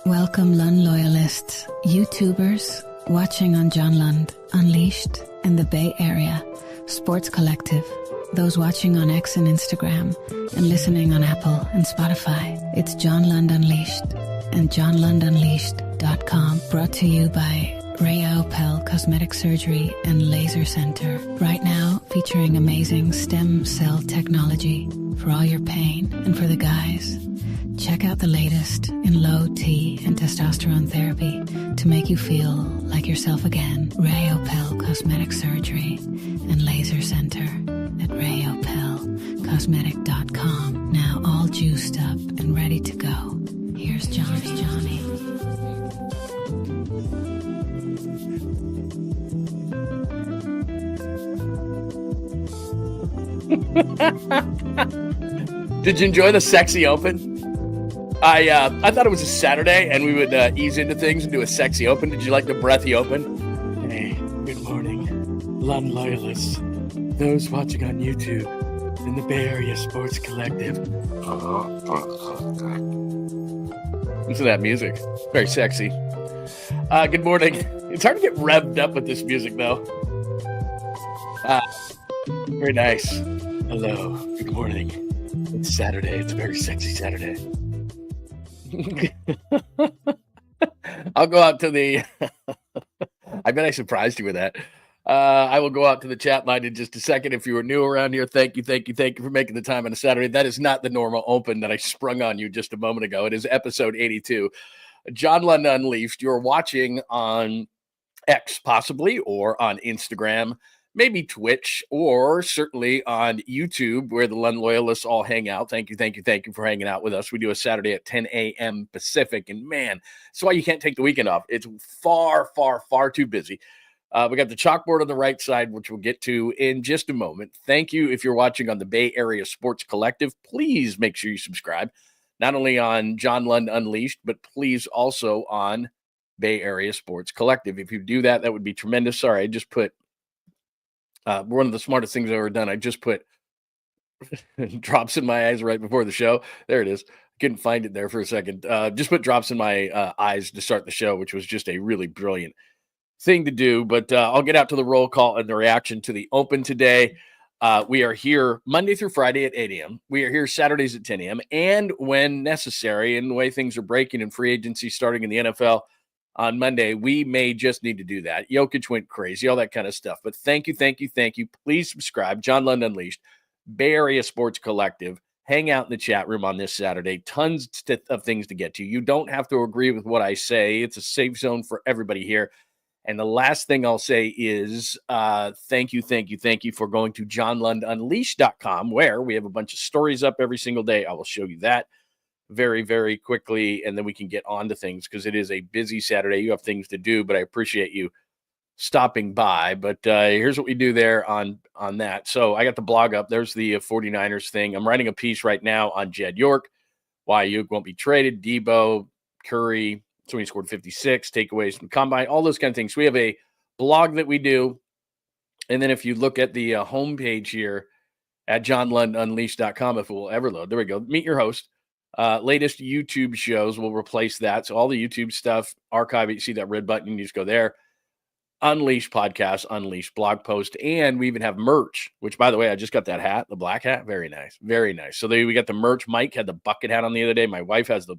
Welcome, Lund loyalists, YouTubers, watching on John Lund Unleashed in the Bay Area, Sports Collective, those watching on X and Instagram, and listening on Apple and Spotify. It's John Lund Unleashed and JohnLundUnleashed.com, brought to you by 𝐟𝐨𝐫𝐞 Cosmetic Surgery and Laser Center. Right now, featuring amazing stem cell technology for all your pain and for the guys. Check out the latest in low T and testosterone therapy to make you feel like yourself again. 𝐟𝐨𝐫𝐞 Cosmetic Surgery and Laser Center at 𝐸𝐵𝐿cosmetic.com. Now all juiced up and ready to go. Here's Johnny. Did you enjoy the sexy open? I thought it was a Saturday and we would ease into things and do a sexy open. Did you like the breathy open? Hey, good morning, Lund loyalists, those watching on YouTube in the Bay Area Sports Collective. Listen to that music. Very sexy. Good morning. It's hard to get revved up with this music, though. Very nice. Hello. Good morning. It's Saturday. It's a very sexy Saturday. I'll go out to the... I bet I surprised you with that. I will go out to the chat line in just a second. If you were new around here, thank you for making the time on a Saturday. That is not the normal open that I sprung on you just a moment ago. It is episode 82. John Lund Unleashed. You're watching on X, possibly, or on Instagram, maybe Twitch, or certainly on YouTube, where the Lund loyalists all hang out. Thank you for hanging out with us. We do a Saturday at 10 a.m. Pacific, and man, that's why you can't take the weekend off. It's far too busy. We got the chalkboard on the right side, which we'll get to in just a moment. Thank you. If you're watching on the Bay Area Sports Collective, please make sure you subscribe, not only on John Lund Unleashed, but please also on Bay Area Sports Collective. If you do that, that would be tremendous. Sorry, I just put one of the smartest things I've ever done. I just put drops in my eyes right before the show. There it is. Couldn't find it there for a second. Just put drops in my eyes to start the show, which was just a really brilliant thing to do. But I'll get out to the roll call and the reaction to the open today. We are here Monday through Friday at 8 a.m. We are here Saturdays at 10 a.m. And when necessary, and the way things are breaking in free agency starting in the NFL on Monday, we may just need to do that. Jokic went crazy, all that kind of stuff. But thank you. Please subscribe. John Lund Unleashed, Bay Area Sports Collective. Hang out in the chat room on this Saturday. Tons of things to get to. You don't have to agree with what I say. It's a safe zone for everybody here. And the last thing I'll say is thank you for going to JohnLundUnleashed.com, where we have a bunch of stories up every single day. I will show you that very quickly, and then we can get on to things because it is a busy Saturday. You have things to do, but I appreciate you stopping by. But here's what we do there on that. So I got the blog up. There's the 49ers thing. I'm writing a piece right now on Jed York, why Ayuk won't be traded, Debo, Curry, so he scored 56, takeaways from combine, all those kind of things. We have a blog that we do. And then if you look at the homepage here at JohnLundUnleashed.com, if it will ever load, there we go. Meet your host. Latest YouTube shows will replace that. So all the YouTube stuff, archive it. You see that red button, you just go there. Unleashed podcast, Unleashed blog post, and we even have merch, which, by the way, I just got that hat, the black hat. Very nice. So we got the merch. Mike had the bucket hat on the other day. My wife has the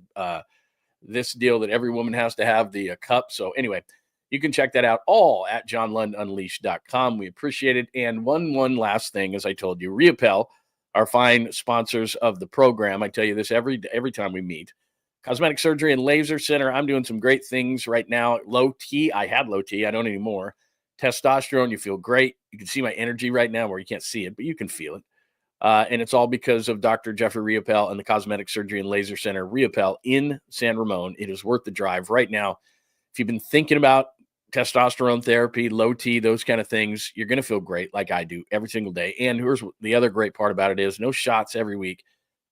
this deal that every woman has to have, the cup. So anyway, you can check that out all at JohnLundUnleashed.com. We appreciate it. And one last thing, as I told you, 𝐟𝐵𝐿, our fine sponsors of the program. I tell you this every time we meet. Cosmetic Surgery and Laser Center. I'm doing some great things right now. Low T. I had low T. I don't anymore. Testosterone. You feel great. You can see my energy right now where you can't see it, but you can feel it. And it's all because of Dr. Jeffrey 𝐟𝐵𝐿 and the Cosmetic Surgery and Laser Center, 𝐟𝐵𝐿 in San Ramon. It is worth the drive right now. If you've been thinking about testosterone therapy, low T, those kind of things, you're going to feel great like I do every single day. And here's the other great part about it is no shots every week.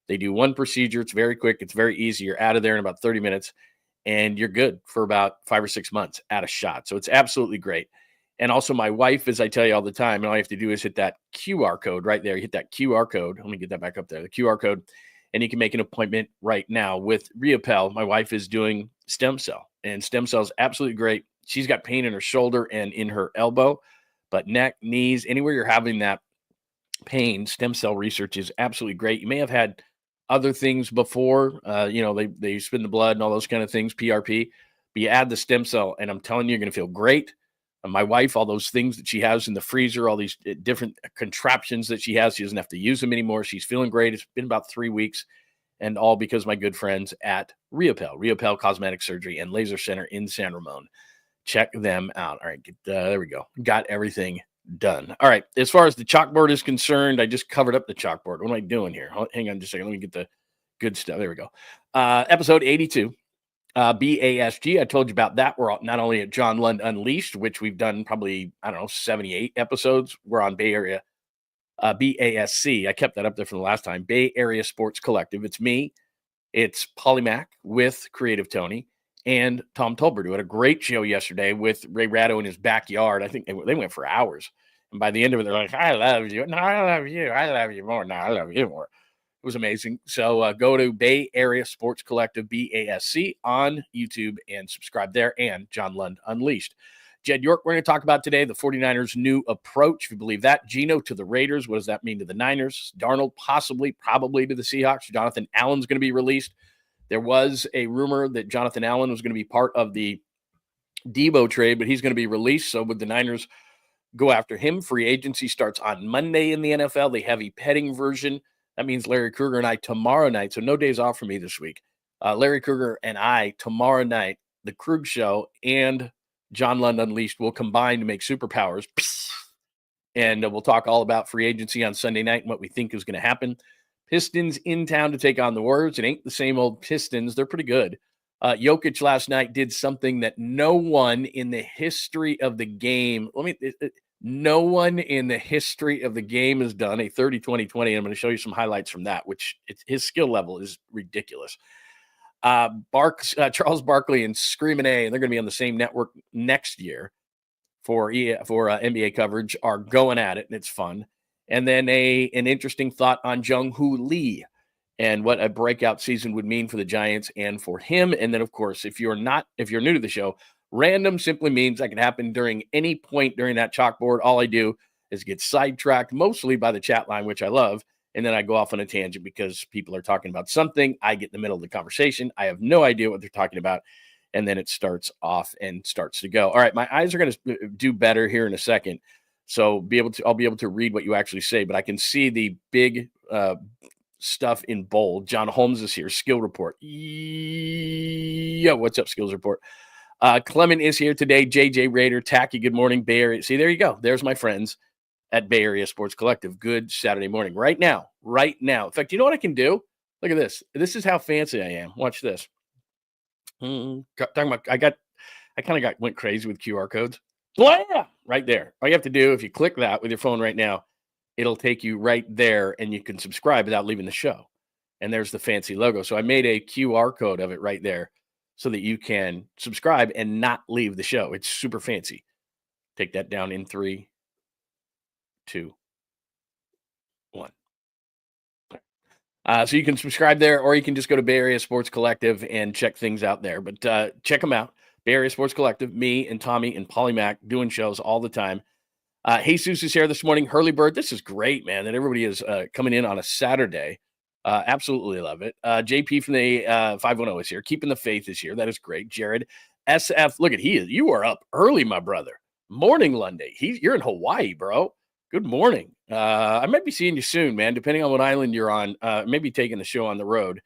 They do one procedure. It's very quick. It's very easy. You're out of there in about 30 minutes, and you're good for about 5 or 6 months at a shot. So it's absolutely great. And also my wife, as I tell you all the time, and all you have to do is hit that QR code right there. You hit that QR code. Let me get that back up there. The QR code. and you can make an appointment right now with 𝐟𝐸𝐵𝐿. My wife is doing stem cell, and stem cell is absolutely great. She's got pain in her shoulder and in her elbow, but neck, knees, anywhere you're having that pain, stem cell research is absolutely great. You may have had other things before, they spin the blood and all those kind of things, PRP, but you add the stem cell, and I'm telling you, you're going to feel great. My wife, all those things that she has in the freezer, all these different contraptions that she has, she doesn't have to use them anymore. She's feeling great. It's been about 3 weeks, and all because of my good friends at 𝐟𝐸𝐵𝐿 Cosmetic Surgery and Laser Center in San Ramon. Check them out. All right, there we go. Got everything done. All right, as far as the chalkboard is concerned, I just covered up the chalkboard. What am I doing here? Hang on just a second. Let me get the good stuff. There we go. Episode 82. BASG. I told you about that. We're not only at John Lund Unleashed, which we've done probably, 78 episodes. We're on Bay Area BASC. I kept that up there from the last time. Bay Area Sports Collective. It's me. It's Polymac with Creative Tony and Tom Tolbert, who had a great show yesterday with Ray Ratto in his backyard. I think they went for hours. And by the end of it, they're like, I love you. No, I love you. I love you more. No, I love you more. It was amazing. So go to Bay Area Sports Collective, BASC, on YouTube and subscribe there, and John Lund Unleashed. Jed York, we're going to talk about today the 49ers' new approach, if you believe that. Geno to the Raiders. What does that mean to the Niners? Darnold probably to the Seahawks. Jonathan Allen's going to be released. There was a rumor that Jonathan Allen was going to be part of the Debo trade, but he's going to be released. So would the Niners go after him? Free agency starts on Monday in the NFL, the heavy petting version. That means Larry Krueger and I tomorrow night, so no days off for me this week. Larry Krueger and I tomorrow night, the Krug Show and John Lund Unleashed will combine to make superpowers. And we'll talk all about free agency on Sunday night and what we think is going to happen. Pistons in town to take on the Warriors. It ain't the same old Pistons. They're pretty good. Jokic last night did something that no one in the history of the game, no one in the history of the game has done a 30-20-20. I'm going to show you some highlights from that, which his skill level is ridiculous. Charles Barkley and Screamin' A, and they're going to be on the same network next year for NBA coverage, are going at it, and it's fun. And then an interesting thought on Jung-Hoo Lee and what a breakout season would mean for the Giants and for him. And then, of course, if you're new to the show, random simply means that can happen during any point during that chalkboard. All I do is get sidetracked, mostly by the chat line, which I love. And then I go off on a tangent because people are talking about something. I get in the middle of the conversation. I have no idea what they're talking about. And then it starts off and starts to go. All right, my eyes are going to do better here in a second. So I'll be able to read what you actually say, but I can see the big stuff in bold. John Holmes is here. Skill report. Yo, what's up, skills report? Clement is here today. JJ Raider, Tacky, good morning, Bay Area. See, there you go. There's my friends at Bay Area Sports Collective. Good Saturday morning. Right now. In fact, you know what I can do? Look at this. This is how fancy I am. Watch this. Talking about, I kind of went crazy with QR codes. Blah! Right there. All you have to do, if you click that with your phone right now, it'll take you right there, and you can subscribe without leaving the show. And there's the fancy logo. So I made a QR code of it right there so that you can subscribe and not leave the show. It's super fancy. Take that down in 3, 2, 1. So you can subscribe there, or you can just go to Bay Area Sports Collective and check things out there. But check them out. Bay Area Sports Collective, me and Tommy and Polymac doing shows all the time. Jesus is here this morning. Hurley Bird, this is great, man, that everybody is coming in on a Saturday. Absolutely love it. JP from the 510 is here. Keeping the Faith is here. That is great. Jared, SF, look at you are up early, my brother. Morning, Lunday. You're in Hawaii, bro. Good morning. I might be seeing you soon, man, depending on what island you're on. Maybe taking the show on the road.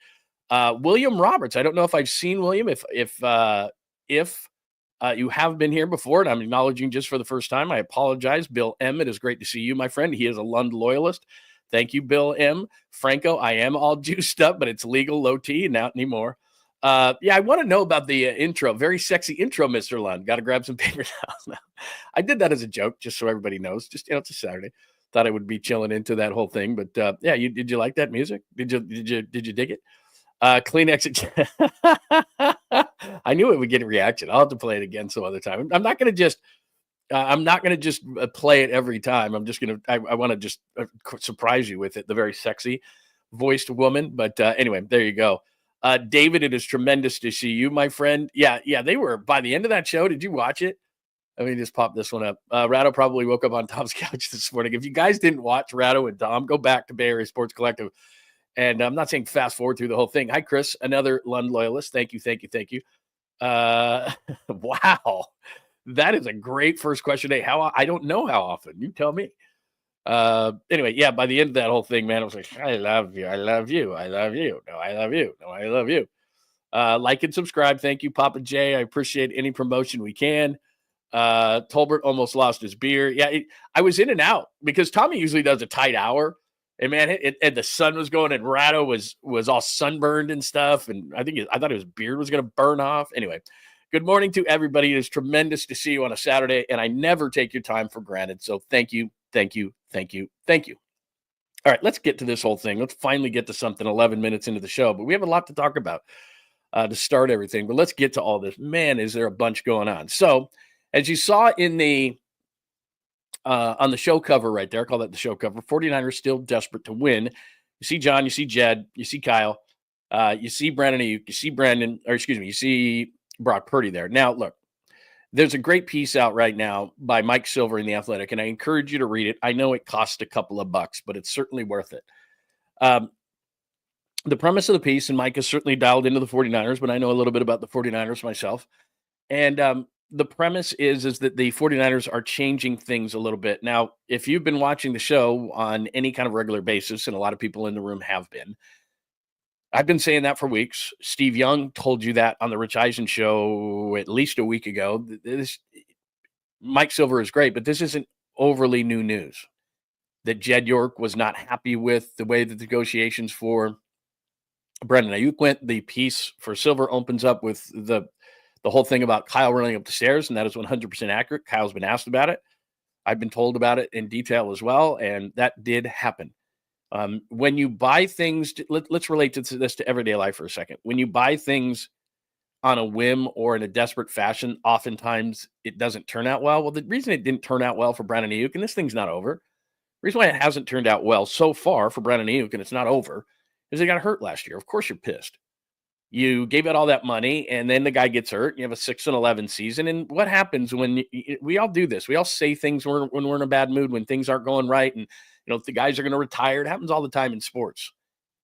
William Roberts, I don't know if I've seen William. If you have been here before, and I'm acknowledging just for the first time, I apologize. Bill M., it is great to see you, my friend. He is a Lund loyalist. Thank you, Bill M. Franco, I am all juiced up, but it's legal, low T, not anymore. I want to know about the intro. Very sexy intro, Mr. Lund. Got to grab some paper towels now. I did that as a joke, just so everybody knows. Just, it's a Saturday. Thought I would be chilling into that whole thing. But did you like that music? Did you dig it? Kleenex. I knew it would get a reaction. I'll have to play it again some other time. I'm not going to just play it every time. I'm just going to, I want to just surprise you with it. The very sexy. voiced woman. But anyway, there you go. David, it is tremendous to see you, my friend. Yeah, they were by the end of that show. Did you watch it? Let me just pop this one up. Ratto probably woke up on Tom's couch this morning. If you guys didn't watch Ratto and Tom, go back to Bay Area Sports Collective. And I'm not saying fast forward through the whole thing. Hi, Chris, another Lund loyalist. Thank you. Wow. That is a great first question today. I don't know how often. You tell me. Anyway, yeah, by the end of that whole thing, man, I was like, I love you. I love you. I love you. No, I love you. No, I love you. Like and subscribe. Thank you, Papa J. I appreciate any promotion we can. Tolbert almost lost his beer. Yeah, I was in and out because Tommy usually does a tight hour. And man, and the sun was going, and Ratto was all sunburned and stuff. And I thought his beard was going to burn off. Anyway, good morning to everybody. It is tremendous to see you on a Saturday, and I never take your time for granted. So thank you. All right, let's get to this whole thing. Let's finally get to something 11 minutes into the show. But we have a lot to talk about to start everything. But let's get to all this. Man, is there a bunch going on. So as you saw in the on the show cover right there, I call that the show cover, 49ers still desperate to win. You see John, you see Jed, you see Kyle, you see Brandon, you see Brock Purdy there. Now, look, there's a great piece out right now by Mike Silver in The Athletic, and I encourage you to read it. I know it costs a couple of bucks, but it's certainly worth it. The premise of the piece, and Mike has certainly dialed into the 49ers, but I know a little bit about the 49ers myself. And the premise is that the 49ers are changing things a little bit. Now, if you've been watching the show on any kind of regular basis, and a lot of people in the room have been, I've been saying that for weeks. Steve Young told you that on the Rich Eisen show at least a week ago. Mike Silver is great, but this isn't overly new news. That Jed York was not happy with the way that the negotiations for Brandon Ayuk went. The piece for Silver opens up with the whole thing about Kyle running up the stairs, and that is 100% accurate. Kyle's been asked about it. I've been told about it in detail as well, and that did happen. When you buy things, let's relate to this to everyday life for a second. When you buy things on a whim or in a desperate fashion, oftentimes it doesn't turn out well. Well, the reason it didn't turn out well for Brandon Ayuk, and this thing's not over, the reason why it hasn't turned out well so far for Brandon Ayuk, and it's not over, is he got hurt last year. Of course you're pissed. You gave out all that money, and then the guy gets hurt. You have a 6-11 season. And what happens when we all do this? We all say things when we're in a bad mood, when things aren't going right, and if the guys are going to retire. It happens all the time in sports.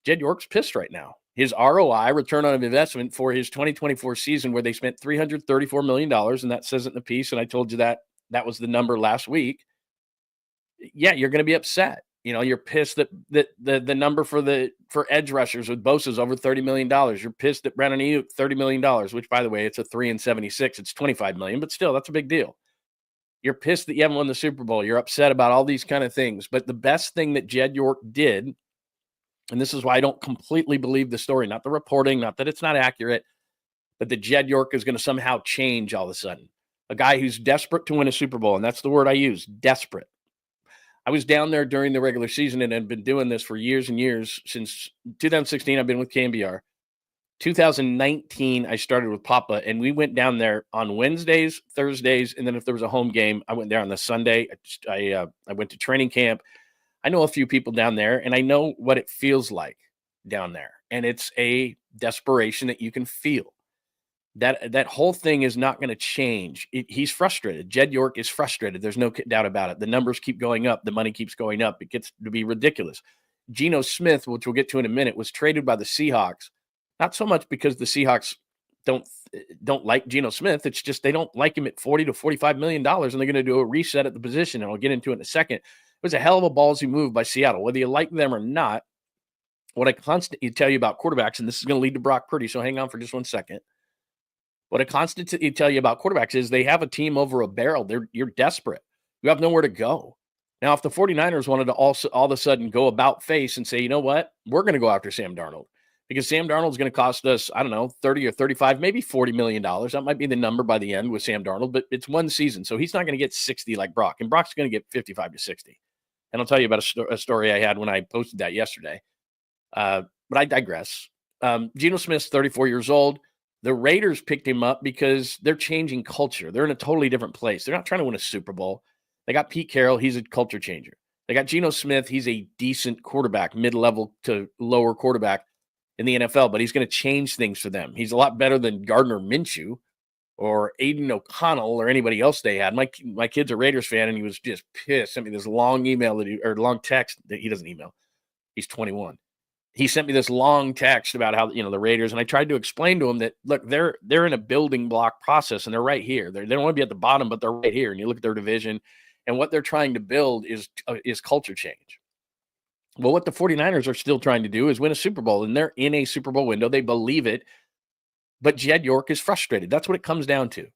Jed York's pissed right now. His ROI, return on investment, for his 2024 season, where they spent $334 million, and that says it in the piece, and I told you that was the number last week. Yeah, you're going to be upset. You're pissed that the number for edge rushers with Bosa is over $30 million. You're pissed that Brandon Ayuk, $30 million, which, by the way, it's a 3-76. It's $25 million, but still, that's a big deal. You're pissed that you haven't won the Super Bowl. You're upset about all these kind of things. But the best thing that Jed York did, and this is why I don't completely believe the story, not the reporting, not that it's not accurate, but that Jed York is going to somehow change all of a sudden. A guy who's desperate to win a Super Bowl, and that's the word I use, desperate. I was down there during the regular season and had been doing this for years and years. Since 2016, I've been with KNBR. 2019, I started with Papa, and we went down there on Wednesdays, Thursdays, and then if there was a home game, I went there on the Sunday. I went to training camp. I know a few people down there, and I know what it feels like down there. And it's a desperation that you can feel. That whole thing is not going to change. He's frustrated. Jed York is frustrated. There's no doubt about it. The numbers keep going up. The money keeps going up. It gets to be ridiculous. Geno Smith, which we'll get to in a minute, was traded by the Seahawks. Not so much because the Seahawks don't like Geno Smith. It's just they don't like him at $40 to $45 million, and they're going to do a reset at the position, and I'll get into it in a second. It was a hell of a ballsy move by Seattle. Whether you like them or not, what I constantly tell you about quarterbacks, and this is going to lead to Brock Purdy, so hang on for just one second. What I constantly tell you about quarterbacks is they have a team over a barrel. You're desperate. You have nowhere to go. Now, if the 49ers wanted to also all of a sudden go about face and say, you know what, we're going to go after Sam Darnold, because Sam Darnold's going to cost us, I don't know, 30 or 35, maybe $40 million. That might be the number by the end with Sam Darnold, but it's one season. So he's not going to get 60 like Brock, and Brock's going to get 55 to 60. And I'll tell you about a story I had when I posted that yesterday. But I digress. Geno Smith's 34 years old. The Raiders picked him up because they're changing culture. They're in a totally different place. They're not trying to win a Super Bowl. They got Pete Carroll. He's a culture changer. They got Geno Smith. He's a decent quarterback, mid-level to lower quarterback in the NFL, but he's going to change things for them. He's a lot better than Gardner Minshew or Aiden O'Connell or anybody else they had. My kid's a Raiders fan, and he was just pissed. Sent me this long email long text that he doesn't email. He's 21. He sent me this long text about how, the Raiders, and I tried to explain to him that, look, they're in a building block process, and they're right here. They don't want to be at the bottom, but they're right here. And you look at their division, and what they're trying to build is culture change. Well, what the 49ers are still trying to do is win a Super Bowl, and they're in a Super Bowl window. They believe it, but Jed York is frustrated. That's what it comes down to.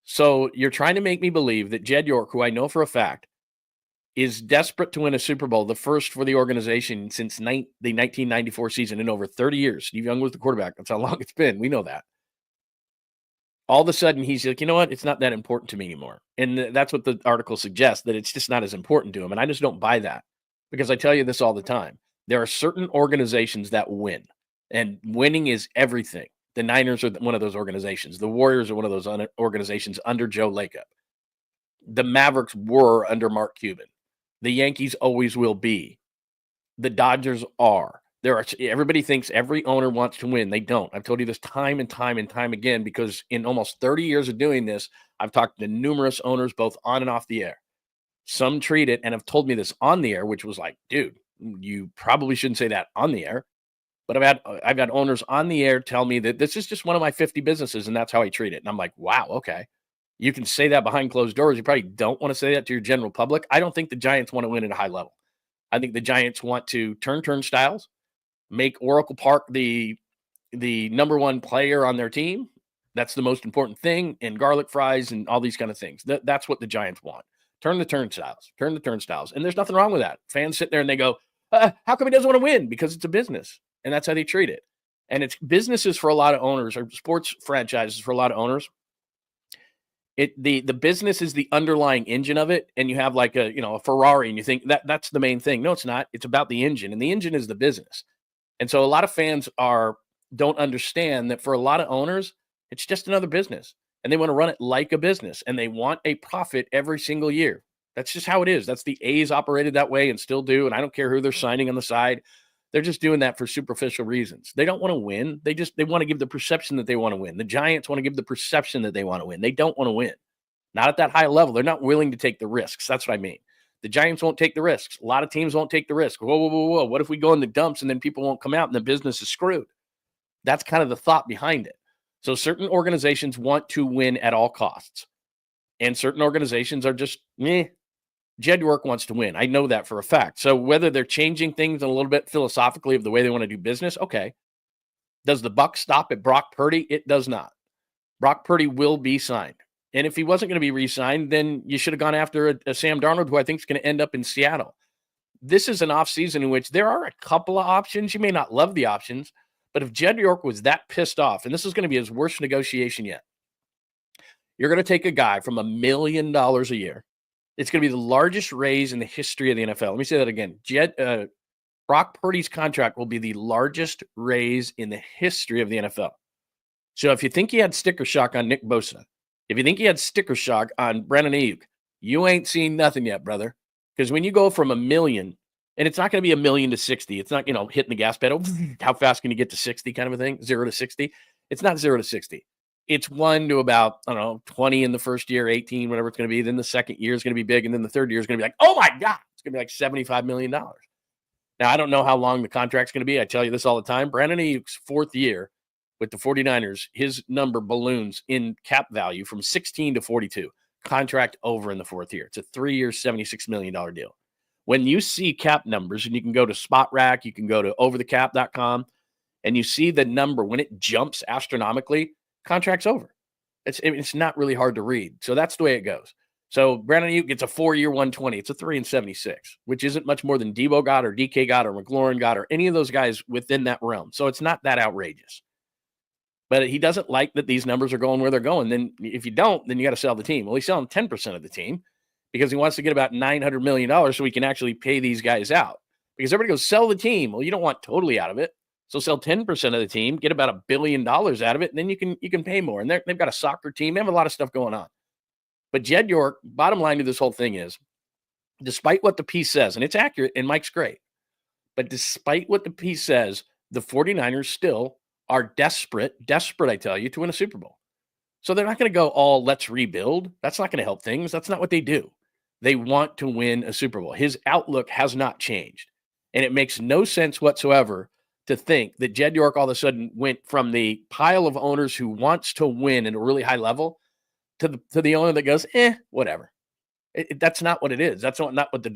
So you're trying to make me believe that Jed York, who I know for a fact, is desperate to win a Super Bowl, the first for the organization since the 1994 season in over 30 years. Steve Young was the quarterback. That's how long it's been. We know that. All of a sudden, he's like, you know what? It's not that important to me anymore. And that's what the article suggests, that it's just not as important to him. And I just don't buy that, because I tell you this all the time. There are certain organizations that win, and winning is everything. The Niners are one of those organizations. The Warriors are one of those organizations under Joe Lacob. The Mavericks were under Mark Cuban. The Yankees always will be. The Dodgers are. Everybody thinks every owner wants to win. They don't. I've told you this time and time and time again, because in almost 30 years of doing this, I've talked to numerous owners, both on and off the air. Some treat it and have told me this on the air, which was like, dude, you probably shouldn't say that on the air. But I've got owners on the air tell me that this is just one of my 50 businesses, and that's how I treat it. And I'm like, wow, okay. You can say that behind closed doors. You probably don't want to say that to your general public. I don't think the Giants want to win at a high level. I think the Giants want to turn turnstiles, make Oracle Park the number one player on their team. That's the most important thing, and garlic fries and all these kind of things. That's what the Giants want. Turn the turnstiles. And there's nothing wrong with that. Fans sit there and they go, how come he doesn't want to win? Because it's a business, and that's how they treat it. And it's businesses for a lot of owners, or sports franchises for a lot of owners. The business is the underlying engine of it, and you have like a Ferrari, and you think that's the main thing. No, it's not. It's about the engine, and the engine is the business. And so a lot of fans don't understand that for a lot of owners, it's just another business, and they want to run it like a business, and they want a profit every single year. That's just how it is. That's the A's operated that way and still do, and I don't care who they're signing on the side. They're just doing that for superficial reasons. They don't want to win. They want to give the perception that they want to win. The Giants want to give the perception that they want to win. They don't want to win. Not at that high level. They're not willing to take the risks. That's what I mean. The Giants won't take the risks. A lot of teams won't take the risk. Whoa. What if we go in the dumps and then people won't come out and the business is screwed? That's kind of the thought behind it. So certain organizations want to win at all costs. And certain organizations are just, Jed York wants to win. I know that for a fact. So whether they're changing things a little bit philosophically of the way they want to do business, okay. Does the buck stop at Brock Purdy? It does not. Brock Purdy will be signed. And if he wasn't going to be re-signed, then you should have gone after a Sam Darnold, who I think is going to end up in Seattle. This is an offseason in which there are a couple of options. You may not love the options, but if Jed York was that pissed off, and this is going to be his worst negotiation yet, you're going to take a guy from $1 million a year. It's going to be the largest raise in the history of the NFL. Let me say that again. Brock Purdy's contract will be the largest raise in the history of the NFL. So if you think he had sticker shock on Nick Bosa, if you think he had sticker shock on Brandon Ayuk, you ain't seen nothing yet, brother. Because when you go from $1 million, and it's not going to be $1 million to 60. It's not, hitting the gas pedal. How fast can you get to 60 kind of a thing? 0 to 60. It's not 0 to 60. It's 1 to about, 20 in the first year, 18, whatever it's going to be. Then the second year is going to be big. And then the third year is going to be like, oh my God, it's going to be like $75 million. Now, I don't know how long the contract's going to be. I tell you this all the time. Brandon Ayuk's fourth year with the 49ers, his number balloons in cap value from 16 to 42. Contract over in the fourth year. It's a 3-year, $76 million deal. When you see cap numbers, and you can go to SpotRack, you can go to overthecap.com, and you see the number, when it jumps astronomically, contract's over. It's not really hard to read. So that's the way it goes. So Brandon Ayuk gets a 4-year, 120. It's a 3 and 76, which isn't much more than Debo got or DK got or McLaurin got or any of those guys within that realm. So it's not that outrageous. But he doesn't like that these numbers are going where they're going. Then if you don't, then you got to sell the team. Well, he's selling 10% of the team because he wants to get about $900 million so he can actually pay these guys out. Because everybody goes, sell the team. Well, you don't want totally out of it. So sell 10% of the team, get about $1 billion out of it, and then you can pay more. And they've got a soccer team. They have a lot of stuff going on. But Jed York, bottom line to this whole thing is, despite what the piece says, and it's accurate, and Mike's great, but despite what the piece says, the 49ers still are desperate, I tell you, to win a Super Bowl. So they're not going to go all, let's rebuild. That's not going to help things. That's not what they do. They want to win a Super Bowl. His outlook has not changed. And it makes no sense whatsoever to think that Jed York all of a sudden went from the pile of owners who wants to win at a really high level to the owner that goes, whatever. That's not what it is. That's not what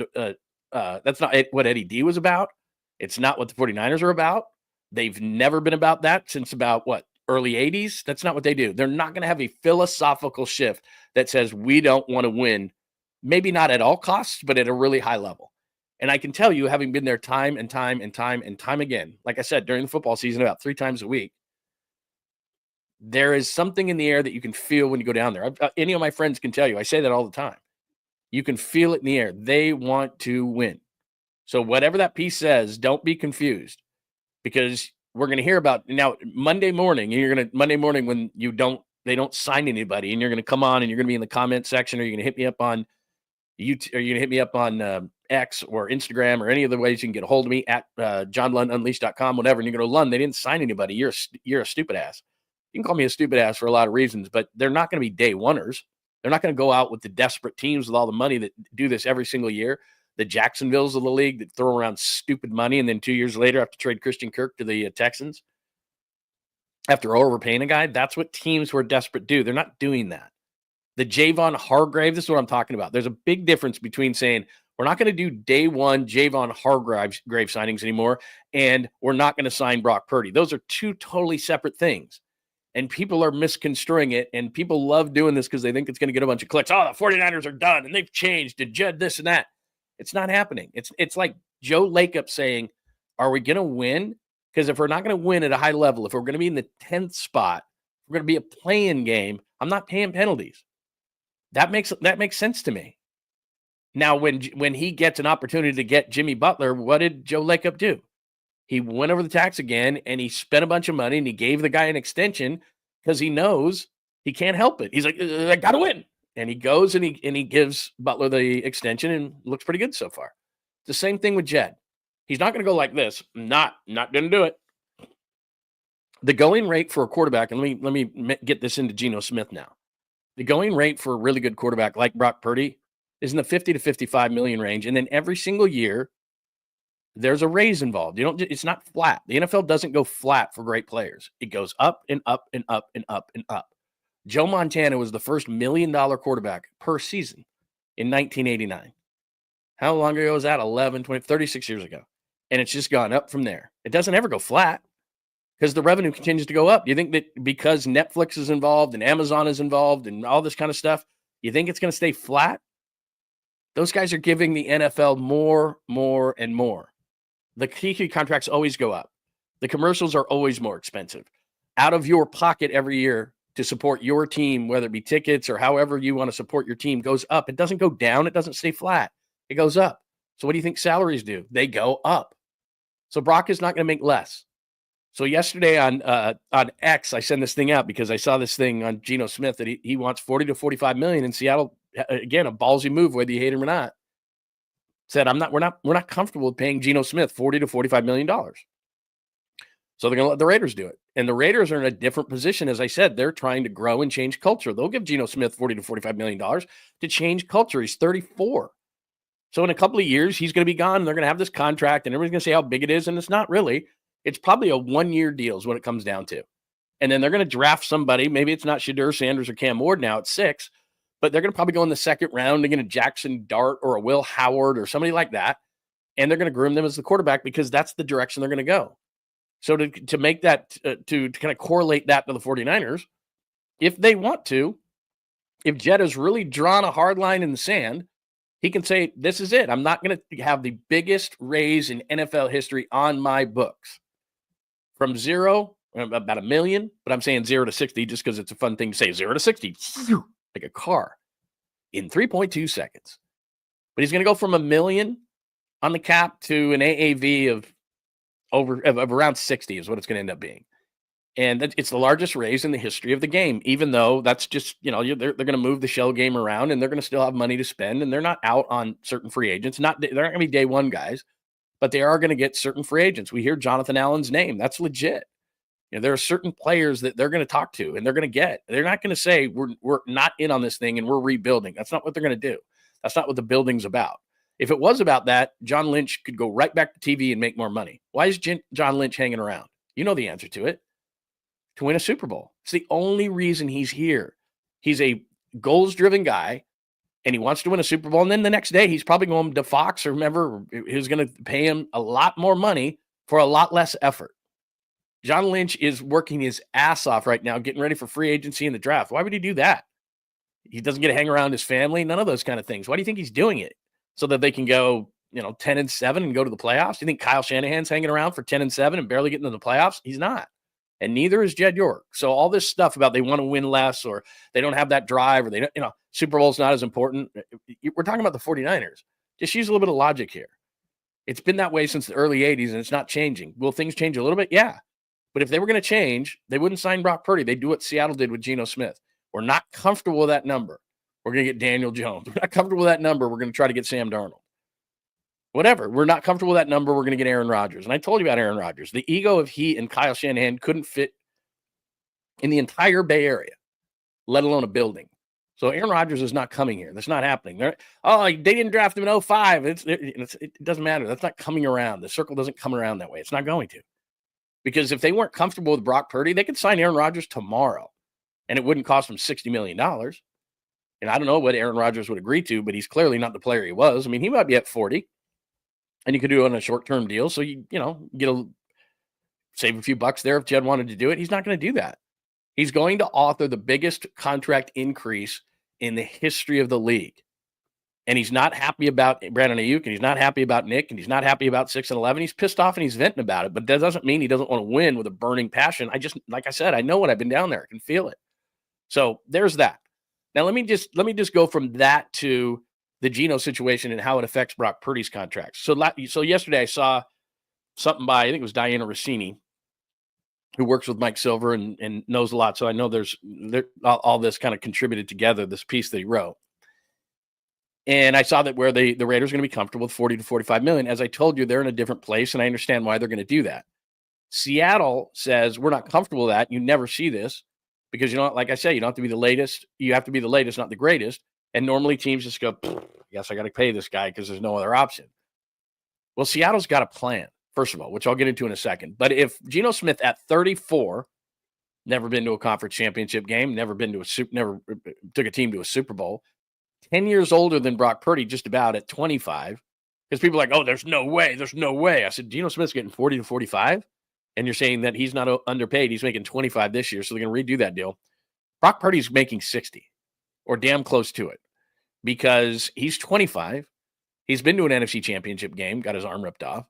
that's not what Eddie D was about. It's not what the 49ers are about. They've never been about that since about early 80s. That's not what they do. They're not going to have a philosophical shift that says we don't want to win, maybe not at all costs, but at a really high level. And I can tell you, having been there time and time again, like I said, during the football season, about 3 times a week, there is something in the air that you can feel when you go down there. Any of my friends can tell you, I say that all the time. You can feel it in the air. They want to win. So whatever that piece says, don't be confused, because we're going to hear about now Monday morning. Monday morning when they don't sign anybody, and you're going to come on and you're going to be in the comment section, or you're going to hit me up on YouTube, or you're going to hit me up on X or Instagram or any of the ways you can get a hold of me at JohnLundUnleashed.com, whatever. And you're going to Lund, they didn't sign anybody. You're a stupid ass. You can call me a stupid ass for a lot of reasons, but they're not going to be day oneers. They're not going to go out with the desperate teams with all the money that do this every single year. The Jacksonvilles of the league that throw around stupid money, and then 2 years later have to trade Christian Kirk to the Texans after overpaying a guy. That's what teams who are desperate do. They're not doing that. The Javon Hargrave, this is what I'm talking about. There's a big difference between saying we're not going to do day one Javon Hargrave signings anymore, and we're not going to sign Brock Purdy. Those are two totally separate things. And people are misconstruing it, and people love doing this because they think it's going to get a bunch of clicks. Oh, the 49ers are done, and they've changed, and Jed this and that. It's not happening. It's like Joe Lacob saying, are we going to win? Because if we're not going to win at a high level, if we're going to be in the 10th spot, we're going to be a play-in game, I'm not paying penalties. That makes sense to me. Now, when he gets an opportunity to get Jimmy Butler, what did Joe Lacob do? He went over the tax again, and he spent a bunch of money, and he gave the guy an extension because he knows he can't help it. He's like, I got to win. And he goes and he gives Butler the extension and looks pretty good so far. The same thing with Jed. He's not going to go like this. Not going to do it. The going rate for a quarterback, and let me get this into Geno Smith now. The going rate for a really good quarterback like Brock Purdy is in the 50 to 55 million range. And then every single year, there's a raise involved. It's not flat. The NFL doesn't go flat for great players. It goes up and up and up and up and up. Joe Montana was the first $1 million quarterback per season in 1989. How long ago was that? 36 years ago. And it's just gone up from there. It doesn't ever go flat because the revenue continues to go up. You think that because Netflix is involved and Amazon is involved and all this kind of stuff, you think it's going to stay flat? Those guys are giving the NFL more, and more. The 𝐾𝐨 contracts always go up. The commercials are always more expensive. Out of your pocket every year to support your team, whether it be tickets or however you want to support your team, goes up. It doesn't go down. It doesn't stay flat. It goes up. So what do you think salaries do? They go up. So Brock is not going to make less. So yesterday on X, I sent this thing out because I saw this thing on Geno Smith that he wants 40 to 45 million in Seattle. Again, a ballsy move, whether you hate him or not. Said we're not comfortable with paying Geno Smith $40 to $45 million. So they're going to let the Raiders do it. And the Raiders are in a different position. As I said, they're trying to grow and change culture. They'll give Geno Smith $40 to $45 million to change culture. He's 34. So in a couple of years, he's going to be gone. And they're going to have this contract, and everybody's going to say how big it is. And it's not really. It's probably a 1-year deal is what it comes down to. And then they're going to draft somebody. Maybe it's not Shedeur Sanders or Cam Ward now at 6, but they're going to probably go in the second round to get a Jackson Dart or a Will Howard or somebody like that. And they're going to groom them as the quarterback because that's the direction they're going to go. So to make that, to kind of correlate that to the 49ers, if they want to, if Jed has really drawn a hard line in the sand, he can say, this is it. I'm not going to have the biggest raise in NFL history on my books. From zero, about $1 million, but I'm saying 0 to 60 just because it's a fun thing to say. 0 to 60, like a car, in 3.2 seconds. But he's going to go from $1 million on the cap to an AAV of around 60 is what it's going to end up being. And it's the largest raise in the history of the game, even though that's just, they're going to move the shell game around and they're going to still have money to spend. And they're not out on certain free agents. They're not going to be day one guys, but they are going to get certain free agents. We hear Jonathan Allen's name. That's legit. There are certain players that they're going to talk to and they're going to get. They're not going to say we're not in on this thing and we're rebuilding. That's not what they're going to do. That's not what the building's about. If it was about that, John Lynch could go right back to TV and make more money. Why is John Lynch hanging around? You know the answer to it. To win a Super Bowl. It's the only reason he's here. He's a goals-driven guy, and he wants to win a Super Bowl. And then the next day, he's probably going to Fox or whoever who's going to pay him a lot more money for a lot less effort. John Lynch is working his ass off right now, getting ready for free agency in the draft. Why would he do that? He doesn't get to hang around his family, none of those kind of things. Why do you think he's doing it? So that they can go, 10-7 and go to the playoffs? Do you think Kyle Shanahan's hanging around for 10-7 and barely getting to the playoffs? He's not. And neither is Jed York. So all this stuff about they want to win less or they don't have that drive or they don't, Super Bowl's not as important. We're talking about the 49ers. Just use a little bit of logic here. It's been that way since the early 80s and it's not changing. Will things change a little bit? Yeah. But if they were going to change, they wouldn't sign Brock Purdy. They'd do what Seattle did with Geno Smith. We're not comfortable with that number. We're going to get Daniel Jones. We're not comfortable with that number. We're going to try to get Sam Darnold. Whatever. We're not comfortable with that number. We're going to get Aaron Rodgers. And I told you about Aaron Rodgers. The ego of he and Kyle Shanahan couldn't fit in the entire Bay Area, let alone a building. So Aaron Rodgers is not coming here. That's not happening. They didn't draft him in 2005. It doesn't matter. That's not coming around. The circle doesn't come around that way. It's not going to. Because if they weren't comfortable with Brock Purdy, they could sign Aaron Rodgers tomorrow, and it wouldn't cost them $60 million. And I don't know what Aaron Rodgers would agree to, but he's clearly not the player he was. I mean, he might be at 40. And you could do it on a short-term deal. So, save a few bucks there if Jed wanted to do it. He's not going to do that. He's going to author the biggest contract increase in the history of the league. And he's not happy about Brandon Ayuk, and he's not happy about Nick, and he's not happy about 6 and 11. He's pissed off and he's venting about it. But that doesn't mean he doesn't want to win with a burning passion. Like I said, I know it. I've been down there. I can feel it. So there's that. Now let me just go from that to the Geno situation and how it affects Brock Purdy's contract. So yesterday I saw something by, I think it was Diana Rossini, who works with Mike Silver and knows a lot. So I know all this kind of contributed together, this piece that he wrote. And I saw that where the Raiders are going to be comfortable with 40 to 45 million. As I told you, they're in a different place, and I understand why they're going to do that. Seattle says, we're not comfortable with that. You never see this because, like I say, you don't have to be the latest. You have to be the latest, not the greatest. And normally teams just go, yes, I got to pay this guy because there's no other option. Well, Seattle's got a plan, first of all, which I'll get into in a second. But if Geno Smith at 34, never been to a conference championship game, never took a team to a Super Bowl, 10 years older than Brock Purdy, just about at 25, because people are like, oh, there's no way. I said, Geno Smith's getting 40 to 45, and you're saying that he's not underpaid. He's making 25 this year, so they're going to redo that deal. Brock Purdy's making 60 or damn close to it because he's 25. He's been to an NFC championship game, got his arm ripped off,